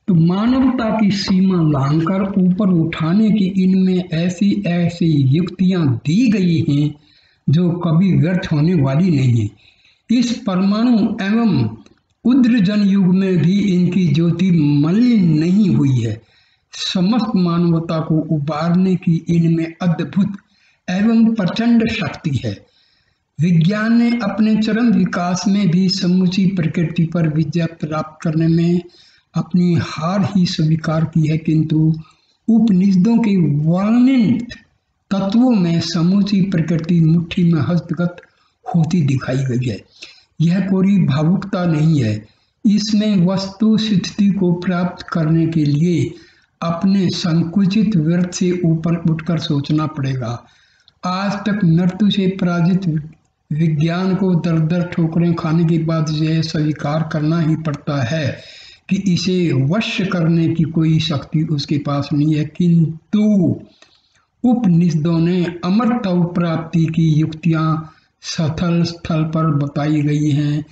तो मानवता की सीमा लांघकर ऊपर उठाने की इनमें ऐसी ऐसी युक्तियां दी गई हैं जो कभी व्यर्थ होने वाली नहीं है। इस परमाणु एवं उद्रजन युग में भी इनकी ज्योति मलिन नहीं हुई है। समस्त मानवता को उबारने की इनमें अद्भुत एवं प्रचंड शक्ति है। विज्ञान ने अपने चरम विकास में भी समूची प्रकृति पर विजय प्राप्त करने में अपनी हार ही स्वीकार की है, किंतु उपनिषदों के वर्णित तत्वों में समूची प्रकृति मुट्ठी में हस्तगत होती दिखाई गई है। यह कोई भावुकता नहीं है, इसमें वस्तु स्थिति को प्राप्त करने के लिए अपने संकुचित व्यर्थ से ऊपर उठकर सोचना पड़ेगा। आज तक मृत्यु से पराजित विज्ञान को दर दर ठोकरें खाने के बाद यह स्वीकार करना ही पड़ता है कि इसे वश करने की कोई शक्ति उसके पास नहीं है। किंतु उपनिषदों ने अमरत्व प्राप्ति की युक्तियां स्थल स्थल पर बताई गई हैं।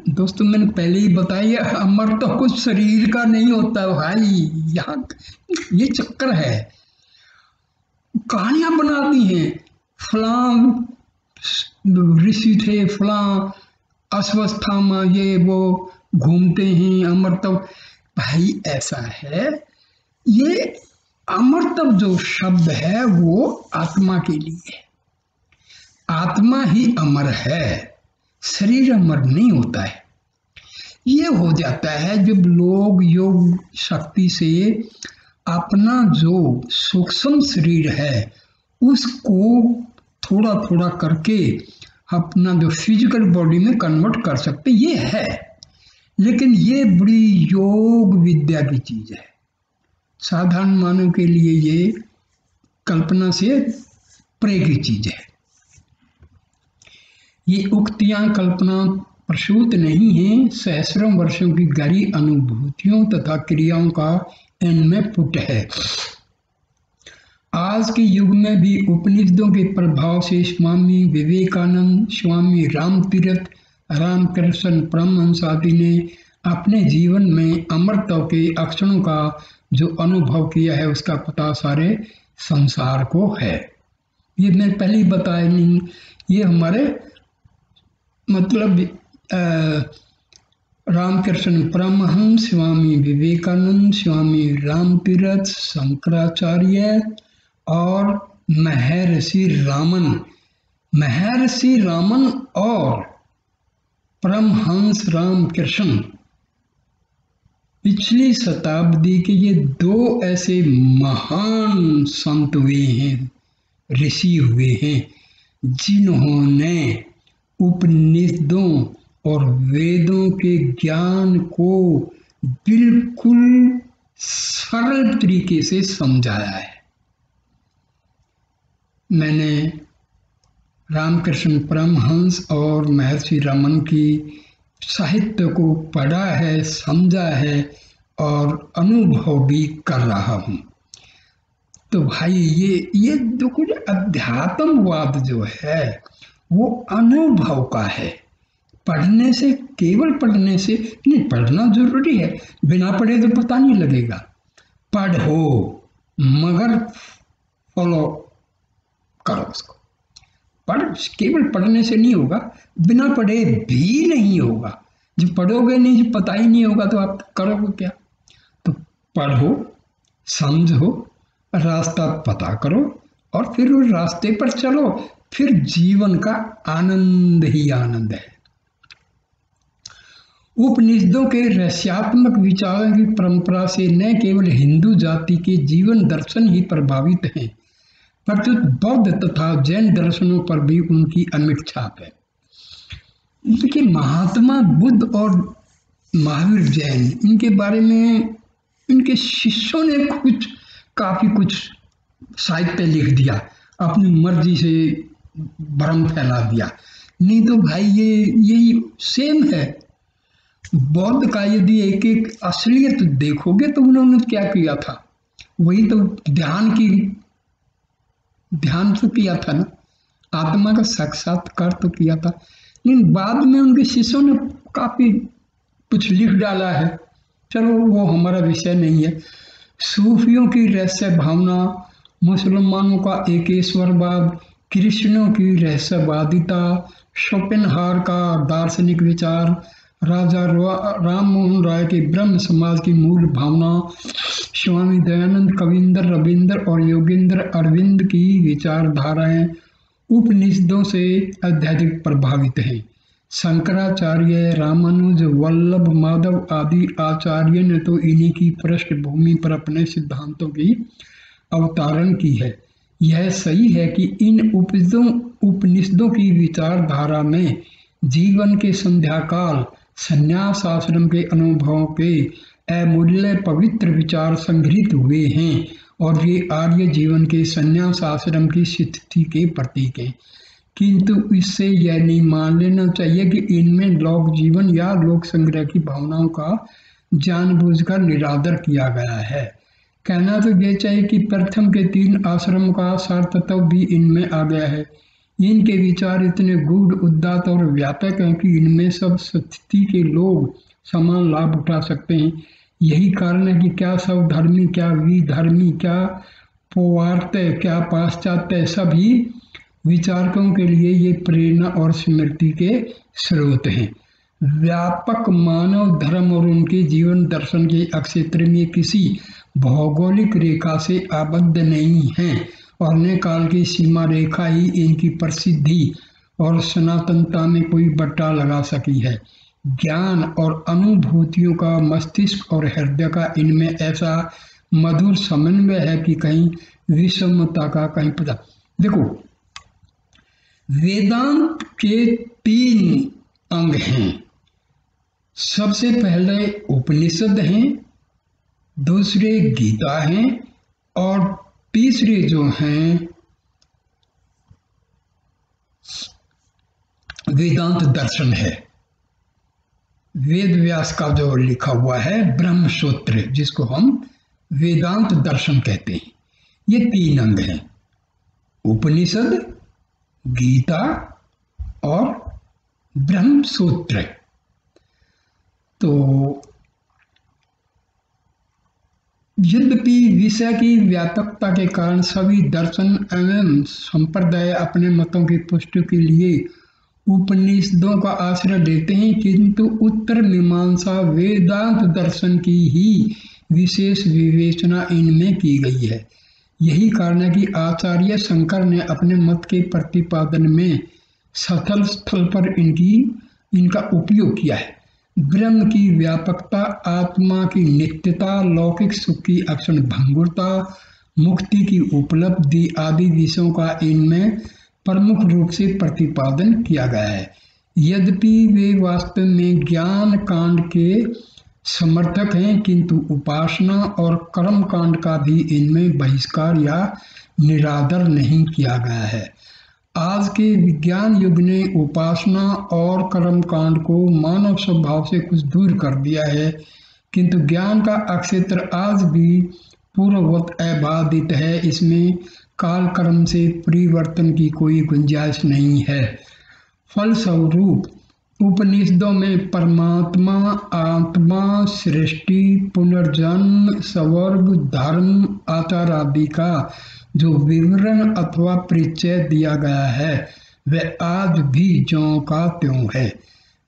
दोस्तों, मैंने पहले ही बताया, अमरत्व कुछ शरीर का नहीं होता भाई, यहाँ ये चक्कर है। कहानियां बना दी हैं, फलां ऋषि थे, फलां अश्वस्थामा, ये वो घूमते हैं अमरत्व। भाई ऐसा है, ये अमरत्व जो शब्द है वो आत्मा के लिए है। आत्मा ही अमर है, शरीर अमर नहीं होता है। ये हो जाता है जब लोग योग शक्ति से अपना जो सूक्ष्म शरीर है उसको थोड़ा थोड़ा करके अपना जो फिजिकल बॉडी में कन्वर्ट कर सकते, ये है। लेकिन ये बड़ी योग विद्या की चीज है, साधारण मानव के लिए ये कल्पना से परे की चीज है। ये उक्तियां कल्पना प्रसूत नहीं है, सहस्रों वर्षों की गहरी अनुभूतियों तथा क्रियाओं का इनमें पुट है। आज के युग में भी उपनिषदों के प्रभाव से स्वामी विवेकानंद, स्वामी रामतीर्थ, रामकृष्ण परमहंस आदि ने अपने जीवन में अमरत्व के अक्षरों का जो अनुभव किया है उसका पता सारे संसार को है। ये मैं पहले ही बताया नहीं, ये हमारे मतलब रामकृष्ण परमहंस, स्वामी विवेकानंद, स्वामी रामतीर्थ, शंकराचार्य और महर्षि रामन और परमहंस रामकृष्ण पिछली शताब्दी के ये दो ऐसे महान संत हुए हैं, ऋषि हुए हैं, जिन्होंने उपनिषदों और वेदों के ज्ञान को बिल्कुल सरल तरीके से समझाया है। मैंने रामकृष्ण परमहंस और महर्षि रमन की साहित्य को पढ़ा है, समझा है और अनुभव भी कर रहा हूँ। तो भाई ये जो कुछ अध्यात्मवाद जो है वो अनुभव का है। पढ़ने से, केवल पढ़ने से नहीं, पढ़ना जरूरी है, बिना पढ़े तो पता नहीं लगेगा। पढ़ो मगर फॉलो करो उसको। केवल पढ़ने से नहीं होगा, बिना पढ़े भी नहीं होगा। जब पढ़ोगे नहीं, जब पता ही नहीं होगा तो आप करोगे क्या? तो पढ़ो, समझो, रास्ता पता करो और फिर उस रास्ते पर चलो, फिर जीवन का आनंद ही आनंद है। उपनिषदों के रहस्यात्मक विचारों की परंपरा से न केवल हिंदू जाति के जीवन दर्शन ही प्रभावित हैं, परंतु बौद्ध तथा जैन दर्शनों पर भी उनकी अमिट छाप है। देखिए, महात्मा बुद्ध और महावीर जैन, इनके बारे में इनके शिष्यों ने काफी कुछ साहित्य लिख दिया, अपनी मर्जी से भ्रम फैला दिया। नहीं तो भाई यही सेम है। बौद्ध का यदि एक एक असलियत देखोगे तो उन्होंने क्या किया था, वही तो ध्यान तो किया था ना, आत्मा का साक्षात्कार तो किया था। लेकिन बाद में उनके शिष्यों ने काफी कुछ लिख डाला है, चलो वो हमारा विषय नहीं है। सूफियों की रहस्य भावना, मुसलमानों का एकेश्वरवाद, कृष्णों की रहस्यवादिता, शोपेनहावर का दार्शनिक विचार, राजा राम मोहन राय के ब्रह्म समाज की मूल भावना, स्वामी दयानंद, कविंदर रविंद्र और योगेंद्र अरविंद की विचारधाराएं उपनिषदों से अत्यधिक प्रभावित हैं। शंकराचार्य, रामानुज, वल्लभ, माधव आदि आचार्य ने तो इन्हीं की पृष्ठभूमि पर अपने सिद्धांतों की अवतारण की है। यह सही है कि इन उपनिषदों की विचारधारा में जीवन के संध्याकाल संन्यास आश्रम के अनुभवों के अमूल्य पवित्र विचार संग्रहित हुए हैं और ये आर्य जीवन के संन्यास आश्रम की स्थिति के प्रतीक हैं। किंतु इससे यह नहीं मान लेना चाहिए कि इनमें लोक जीवन या लोक संग्रह की भावनाओं का जानबूझकर निरादर किया गया है। कहना तो ये चाहिए कि प्रथम के 3 आश्रम का सार तत्व भी इनमें आ गया है। इनके विचार इतने गूढ़, उदात्त और व्यापक हैं कि इनमें सब स्थिति के लोग समान लाभ उठा सकते हैं। यही कारण है कि क्या सब धर्मी, क्या विधर्मी, क्या पौवार्त्य, क्या पाश्चात्य, सभी विचारकों के लिए ये प्रेरणा और स्मृति के स्रोत हैं। व्यापक मानव धर्म और उनके जीवन दर्शन के अक्षेत्र में किसी भौगोलिक रेखा से आबद्ध नहीं हैं और न काल की सीमा रेखा ही इनकी प्रसिद्धि और सनातनता में कोई बट्टा लगा सकी है। ज्ञान और अनुभूतियों का मस्तिष्क और हृदय का इनमें ऐसा मधुर समन्वय है कि कहीं विषमता का कहीं पता। देखो, वेदांत के 3 अंग हैं। सबसे पहले उपनिषद हैं, दूसरे गीता हैं और तीसरे जो हैं वेदांत दर्शन है। वेद व्यास का जो लिखा हुआ है ब्रह्म सूत्र, जिसको हम वेदांत दर्शन कहते हैं। ये 3 अंग हैं, उपनिषद, गीता और ब्रह्म सूत्र। तो यद्यपि विषय की व्यापकता के कारण सभी दर्शन एवं संप्रदाय अपने मतों की पुष्टि के लिए उपनिषदों का आश्रय लेते हैं, किंतु उत्तर मीमांसा वेदांत दर्शन की ही विशेष विवेचना इनमें की गई है। यही कारण है कि आचार्य शंकर ने अपने मत के प्रतिपादन में स्थल स्थल पर इनका उपयोग किया है। ब्रह्म की व्यापकता, आत्मा की नित्यता, लौकिक सुख की अक्षण भंगुरता, मुक्ति की उपलब्धि आदि विषयों का इनमें प्रमुख रूप से प्रतिपादन किया गया है। यद्यपि वे वास्तव में ज्ञान कांड के समर्थक हैं, किंतु उपासना और कर्म कांड का भी इनमें बहिष्कार या निरादर नहीं किया गया है। आज के विज्ञान युग ने उपासना और कर्म कांड को मानव स्वभाव से कुछ दूर कर दिया है, किंतु ज्ञान का अक्षेत्र आज भी पूर्ववत अबाधित है। इसमें काल कर्म से परिवर्तन की कोई गुंजाइश नहीं है। फलस्वरूप उपनिषदों में परमात्मा, आत्मा, सृष्टि, पुनर्जन्म, स्वर्ग, धर्म, आचार आदि का जो विवरण अथवा परिचय दिया गया है वह आज भी ज्यों का त्यों है।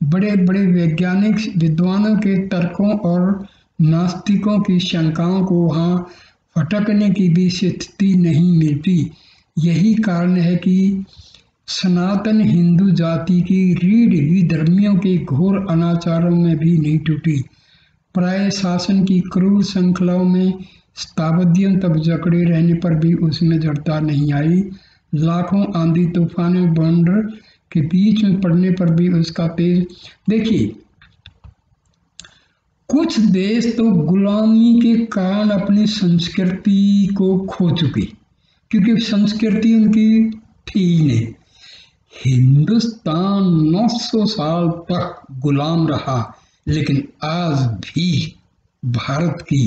बड़े बड़े वैज्ञानिक विद्वानों के तर्कों और नास्तिकों की शंकाओं को वहाँ फटकने की भी स्थिति नहीं मिलती। यही कारण है कि सनातन हिंदू जाति की रीढ़ विधर्मियों के घोर अनाचारों में भी नहीं टूटी। प्राय शासन की क्रूर श्रृंखलाओं में शताब्दियों तक जकड़े रहने पर भी उसमें जड़ता नहीं आई। लाखों आंधी तूफानों बॉर्डर के बीच में पड़ने पर भी उसका तेज। देखिए, कुछ देश तो गुलामी के कारण अपनी संस्कृति को खो चुके, क्योंकि संस्कृति उनकी थी ही नहीं। हिंदुस्तान 900 साल तक गुलाम रहा, लेकिन आज भी भारत की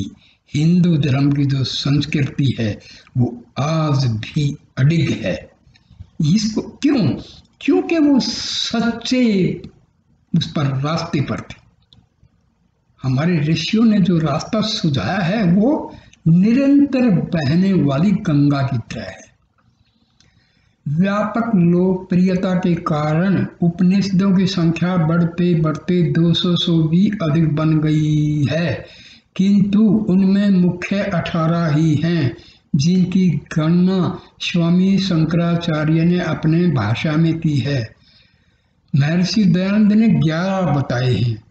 हिंदू धर्म की जो संस्कृति है वो आज भी अडिग है। इसको क्यों? क्योंकि वो सच्चे उस पर रास्ते पर थे। हमारे ऋषियों ने जो रास्ता सुझाया है वो निरंतर बहने वाली गंगा की तरह है। व्यापक लोकप्रियता के कारण उपनिषदों की संख्या बढ़ते बढ़ते 200 से भी अधिक बन गई है, किंतु उनमें मुख्य 18 ही हैं, जिनकी गणना स्वामी शंकराचार्य ने अपने भाषा में की है। महर्षि दयानंद ने 11 बताए हैं,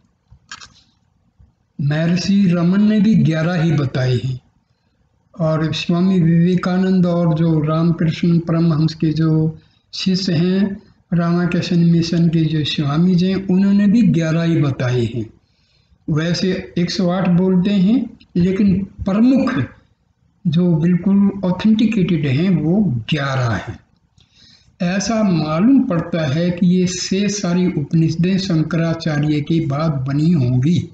महर्षि रमन ने भी 11 ही बताए हैं, और स्वामी विवेकानंद और जो रामकृष्ण परमहंस के जो शिष्य हैं, रामाकृष्ण मिशन के जो स्वामी जी हैं, उन्होंने भी 11 ही बताए हैं। वैसे 108 बोलते हैं, लेकिन प्रमुख जो बिल्कुल ऑथेंटिकेटेड हैं वो 11 हैं। ऐसा मालूम पड़ता है कि ये शेष सारी उपनिषदें शंकराचार्य की बात बनी होंगी।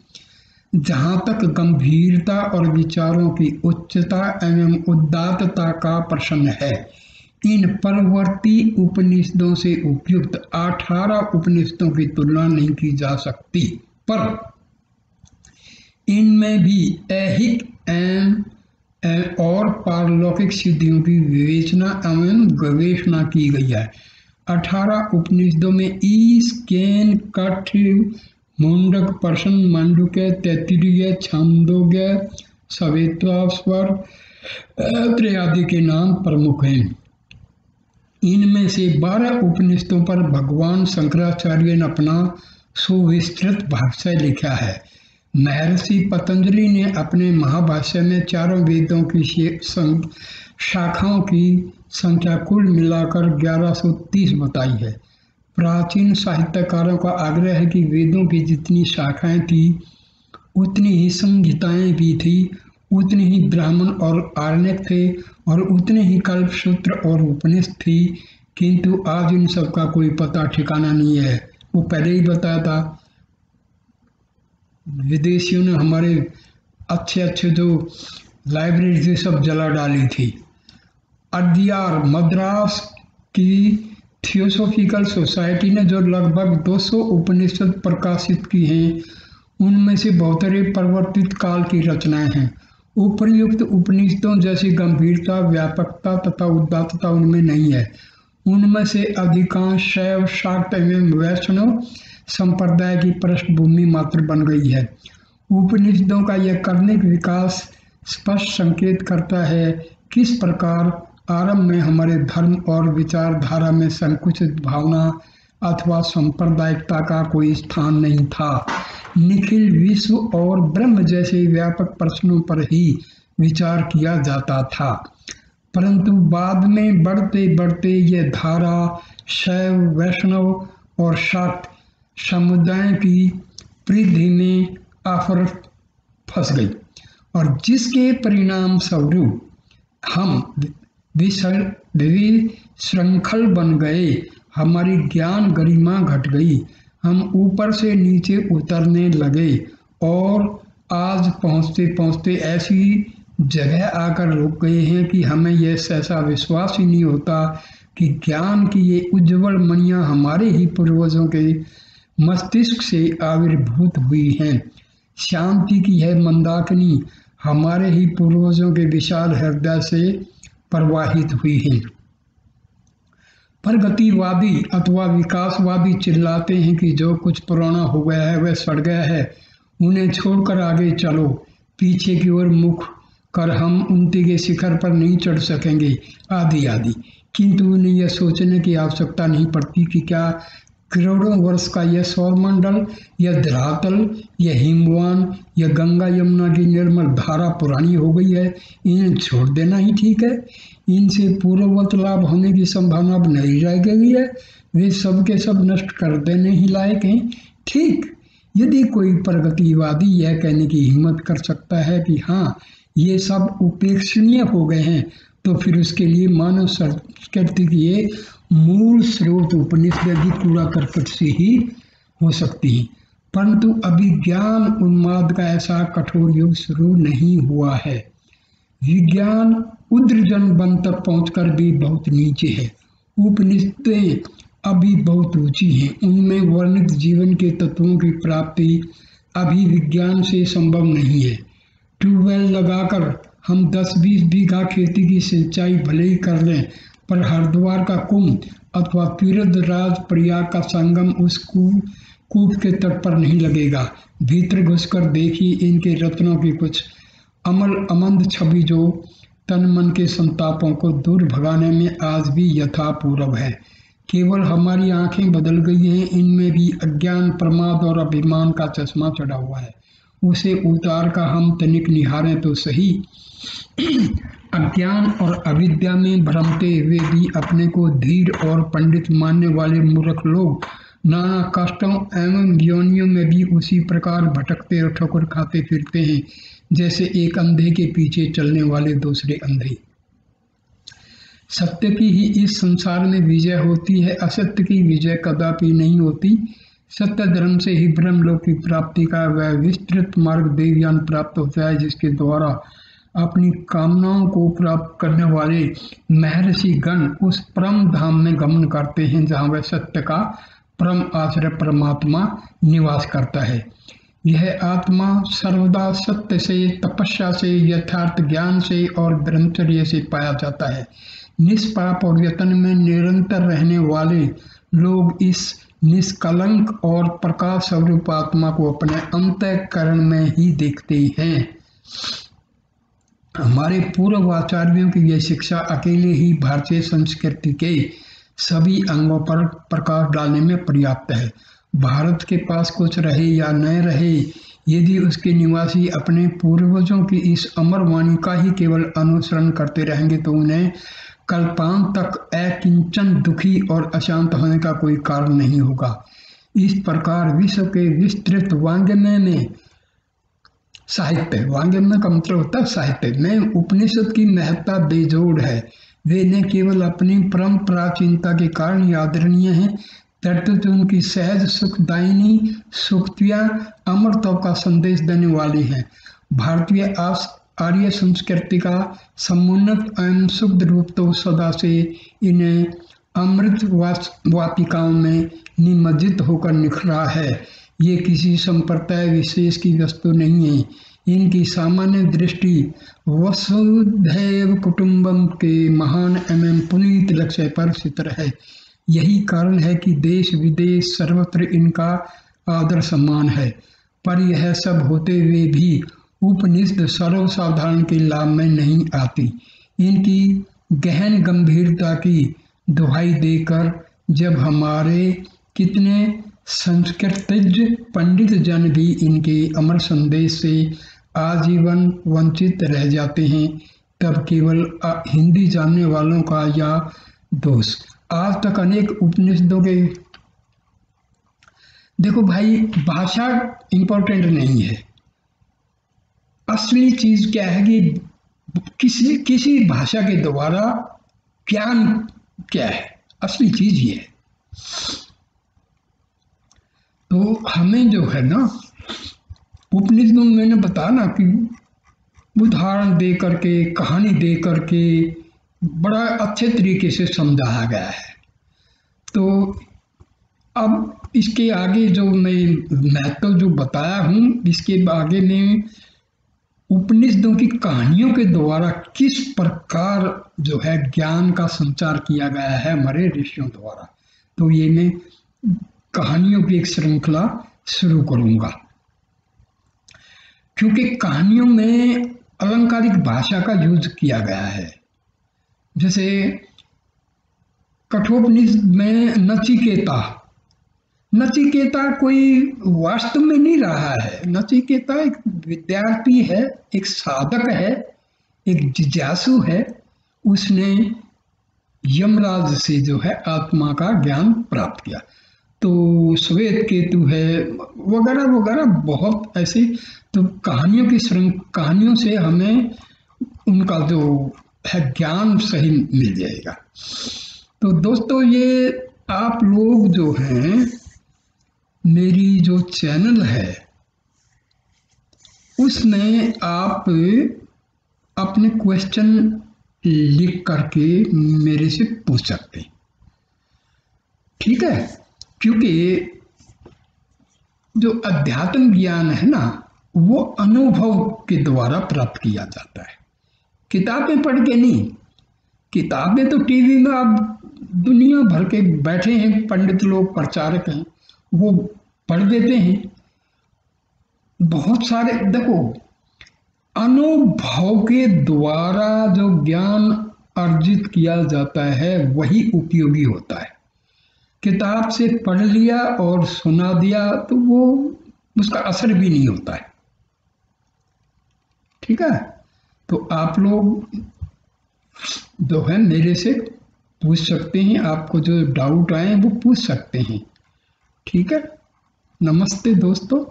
जहाँ तक गंभीरता और विचारों की उच्चता एवं उदात्तता का प्रश्न है, इन परवर्ती उपनिषदों से उपयुक्त 18 उपनिषदों की तुलना नहीं की जा सकती, पर इनमें भी ऐहिक और पारलौकिक सिद्धियों की विवेचना एवं गवेषणा की गई है। 18 उपनिषदों में ईश, केन, कठ, मुंडक, प्रश्न, मांडुक्य, तैत्तिरीय, छांदोग्य, सवेतास्वर आदि के नाम प्रमुख हैं। इनमें से 12 उपनिषदों पर भगवान शंकराचार्य ने अपना सुविस्तृत भाष्य लिखा है। महर्षि पतंजलि ने अपने महाभाष्य में चारों वेदों की शाखाओं की संख्या कुल मिलाकर 1130 बताई है। प्राचीन साहित्यकारों का आग्रह है कि वेदों की जितनी शाखाएं थी उतनी ही संहिताएं भी थी, उतने ही ब्राह्मण और आरण्यक थे और उतने ही कल्पसूत्र और उपनिषद थी, किंतु आज इन सब का कोई पता ठिकाना नहीं है। वो पहले ही बताया था, विदेशियों ने हमारे अच्छे अच्छे जो लाइब्रेरी थी सब जला डाली थी। अड्यार मद्रास की थियोसॉफिकल सोसाइटी ने जो लगभग 200 उपनिषद प्रकाशित की हैं, उनमें से बहुतरे परिवर्तित काल की रचनाएं हैं। उपर्युक्त उपनिषदों जैसी गंभीरता, व्यापकता तथा उदात्तता उनमें नहीं है। उनमें से अधिकांश शैव, शाक्त एवं वैष्णव संप्रदाय की पृष्ठभूमि मात्र बन गई है। उपनिषदों का यह कर्णिक विकास स्पष्ट संकेत करता है किस प्रकार आरंभ में हमारे धर्म और विचारधारा में संकुचित भावना अथवा सांप्रदायिकता का कोई स्थान नहीं था। निखिल विश्व और ब्रह्म जैसे व्यापक प्रश्नों पर ही विचार किया जाता था, परंतु बाद में बढ़ते बढ़ते यह धारा शैव, वैष्णव और शाक्त समुदाय की परिधि में आफर फंस गई और जिसके परिणाम स्वरूप हम विशृंखल बन गए। हमारी ज्ञान गरिमा घट गई, हम ऊपर से नीचे उतरने लगे और आज पहुँचते पहुँचते ऐसी जगह आकर रुक गए हैं कि हमें यह सहसा विश्वास ही नहीं होता कि ज्ञान की ये उज्ज्वल मणियाँ हमारे ही पूर्वजों के मस्तिष्क से आविर्भूत हुई हैं। शांति की है मंदाकिनी हमारे ही पूर्वजों के विशाल हृदय से प्रवाहित हुई है। प्रगतिवादी अथवा विकासवादी चिल्लाते हैं कि जो कुछ पुराना हो गया है वह सड़ गया है, उन्हें छोड़कर आगे चलो, पीछे की ओर मुख कर हम उन्नति के शिखर पर नहीं चढ़ सकेंगे, आदि आदि। किंतु उन्हें यह सोचने की आवश्यकता नहीं पड़ती कि क्या करोड़ों वर्ष का यह सौरमंडल, यह धरातल, यह हिमवान, यह गंगा यमुना की निर्मल धारा पुरानी हो गई है, इन्हें छोड़ देना ही ठीक है। इनसे पूर्ववत लाभ होने की संभावना अब नहीं रह गई है, वे सब के सब नष्ट कर देने ही लायक हैं। ठीक, यदि कोई प्रगतिवादी यह कहने की हिम्मत कर सकता है कि हाँ ये सब उपेक्षणीय हो गए हैं, तो फिर उसके लिए मानव संस्कृति की ये मूल स्रोत उपनिषद की कूड़ा करकट से ही हो सकती है। परंतु अभी ज्ञान उन्माद का ऐसा कठोर युग शुरू नहीं हुआ है। विज्ञान उद्रजन बन तक पहुंचकर भी बहुत नीचे है। उपनिषदें अभी बहुत ऊंची हैं, उनमें वर्णित जीवन के तत्वों की प्राप्ति अभी विज्ञान से संभव नहीं है। ट्यूबवेल लगाकर हम 10-20 बीघा खेती की सिंचाई भले ही कर लें, पर हरिद्वार का कुंभ अथवा तीर्थराज प्रयाग का संगम उस कूप के तट पर नहीं लगेगा। भीतर घुसकर देखिए इनके रत्नों की कुछ अमल अमंद छवि जो तन मन के संतापों को दूर भगाने में आज भी यथापूर्व है। केवल हमारी आंखें बदल गई हैं, इनमें भी अज्ञान, प्रमाद और अभिमान का चश्मा चढ़ा हुआ है। उसे उतार का हम तनिक निहारें तो सही। अज्ञान और अविद्या में भ्रमते हुए भी अपने को धीर और पंडित मानने वाले मूर्ख लोग नाना कष्टों एवं योनियों में भी उसी प्रकार भटकते और ठोकर खाते फिरते हैं जैसे एक अंधे के पीछे चलने वाले दूसरे अंधे। सत्य की ही इस संसार में विजय होती है, असत्य की विजय कदापि नहीं होती। सत्य धर्म से ही ब्रह्मलोक की प्राप्ति का वह विस्तृत मार्ग देवयान प्राप्त होता है, जिसके द्वारा अपनी कामनाओं को प्राप्त करने वाले महर्षि गण उस परम धाम में गमन करते हैं जहाँ वह सत्य का परम आश्रय परमात्मा निवास करता है। यह आत्मा सर्वदा सत्य से, तपस्या से, यथार्थ ज्ञान से और ब्रह्मचर्य से पाया जाता है। निष्पाप और यत्न में निरंतर रहने वाले लोग इस निष्कलंक और प्रकाश स्वरूप आत्मा को अपने अंतःकरण में ही देखते हैं। हमारे पूर्व आचार्यों की यह शिक्षा अकेले ही भारतीय संस्कृति के सभी अंगों पर प्रकाश डालने में पर्याप्त है। भारत के पास कुछ रहे या न रहे, यदि उसके निवासी अपने पूर्वजों की इस अमर वाणी का ही केवल अनुसरण करते रहेंगे तो उन्हें कल्पांत तक अकिंचन दुखी और अशांत होने का कोई कारण नहीं होगा। इस प्रकार विश्व के विस्तृत वांग्मय में साहित्य, वाङ्मय का मतलब होता है साहित्य में उपनिषद की महत्ता बेजोड़ है। वे न केवल अपनी परम प्राचीनता के कारण आदरणीय हैं, तर्तुत उनकी सहज सुखदायिनी सूक्तियाँ अमरत्व का संदेश देने वाली हैं। भारतीय आर्य संस्कृति का समुन्नत एवं शुद्ध रूप तो सदा से इन्हें अमृत वाटिकाओं में निमज्जित होकर निखरा है। ये किसी संप्रदाय विशेष की वस्तु नहीं है। इनकी सामान्य दृष्टि वसुधैव कुटुंबम के महान एवं पुनीत लक्ष्य पर स्थिर है। यही कारण है कि देश विदेश सर्वत्र इनका आदर सम्मान है। पर यह सब होते हुए भी उपनिषद सर्वसाधारण के लाभ में नहीं आती। इनकी गहन गंभीरता की दुहाई देकर जब हमारे कितने संस्कृतज्ञ पंडित जन भी इनके अमर संदेश से आजीवन वंचित रह जाते हैं, तब केवल हिंदी जानने वालों का या दोष। आज तक अनेक उपनिषदों के, देखो भाई, भाषा इंपॉर्टेंट नहीं है। असली चीज क्या है कि किसी भाषा के द्वारा ज्ञान क्या है, असली चीज ये है। तो हमें जो है ना, उपनिषदों में मैंने बताया ना कि उदाहरण दे करके, कहानी दे करके बड़ा अच्छे तरीके से समझाया गया है। तो अब इसके आगे जो मैं महत्व जो बताया हूँ, इसके आगे में उपनिषदों की कहानियों के द्वारा किस प्रकार जो है ज्ञान का संचार किया गया है हमारे ऋषियों द्वारा, तो ये मैं कहानियों की एक श्रृंखला शुरू करूंगा। क्योंकि कहानियों में अलंकारिक भाषा का यूज किया गया है। जैसे कठोपनिषद में नचिकेता कोई वास्तव में नहीं रहा है। नचिकेता एक विद्यार्थी है, एक साधक है, एक जिज्ञासु है। उसने यमराज से जो है आत्मा का ज्ञान प्राप्त किया। तो श्वेत केतु है वगैरह वगैरह बहुत ऐसी, तो कहानियों से हमें उनका जो है ज्ञान सही मिल जाएगा। तो दोस्तों, ये आप लोग जो हैं, मेरी जो चैनल है उसमें आप अपने क्वेश्चन लिख करके मेरे से पूछ सकते हैं, ठीक है? क्योंकि जो अध्यात्म ज्ञान है ना, वो अनुभव के द्वारा प्राप्त किया जाता है, किताबें पढ़ के नहीं। किताबें तो टीवी में आप दुनिया भर के बैठे हैं पंडित लोग, प्रचारक हैं, वो पढ़ देते हैं बहुत सारे। देखो, अनुभव के द्वारा जो ज्ञान अर्जित किया जाता है वही उपयोगी होता है। किताब से पढ़ लिया और सुना दिया तो वो उसका असर भी नहीं होता है, ठीक है? तो आप लोग जो है मेरे से पूछ सकते हैं, आपको जो डाउट आए वो पूछ सकते हैं, ठीक है? नमस्ते दोस्तों।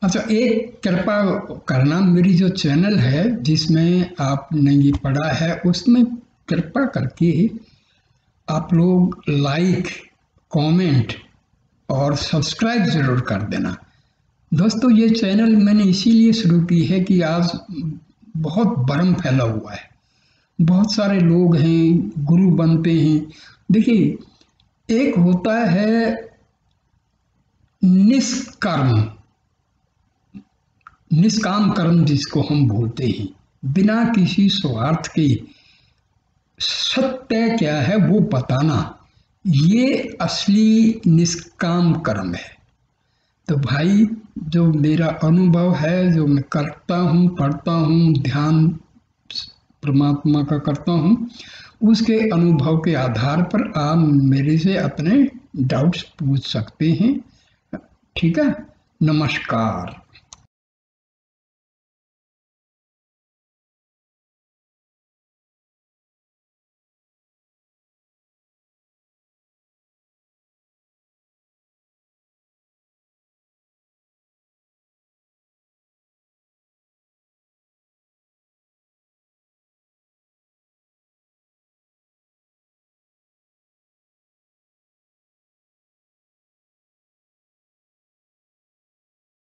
अच्छा, एक कृपा करना, मेरी जो चैनल है जिसमें आपने ये पढ़ा है उसमें कृपा करके आप लोग लाइक, कमेंट और सब्सक्राइब जरूर कर देना। दोस्तों, ये चैनल मैंने इसीलिए शुरू की है कि आज बहुत भ्रम फैला हुआ है, बहुत सारे लोग हैं गुरु बनते हैं। देखिए, एक होता है निष्काम कर्म जिसको हम बोलते हैं, बिना किसी स्वार्थ के सत्य क्या है वो बताना, ये असली निष्काम कर्म है। तो भाई, जो मेरा अनुभव है, जो मैं करता हूँ, पढ़ता हूँ, ध्यान परमात्मा का करता हूँ, उसके अनुभव के आधार पर आप मेरे से अपने डाउट्स पूछ सकते हैं, ठीक है? नमस्कार।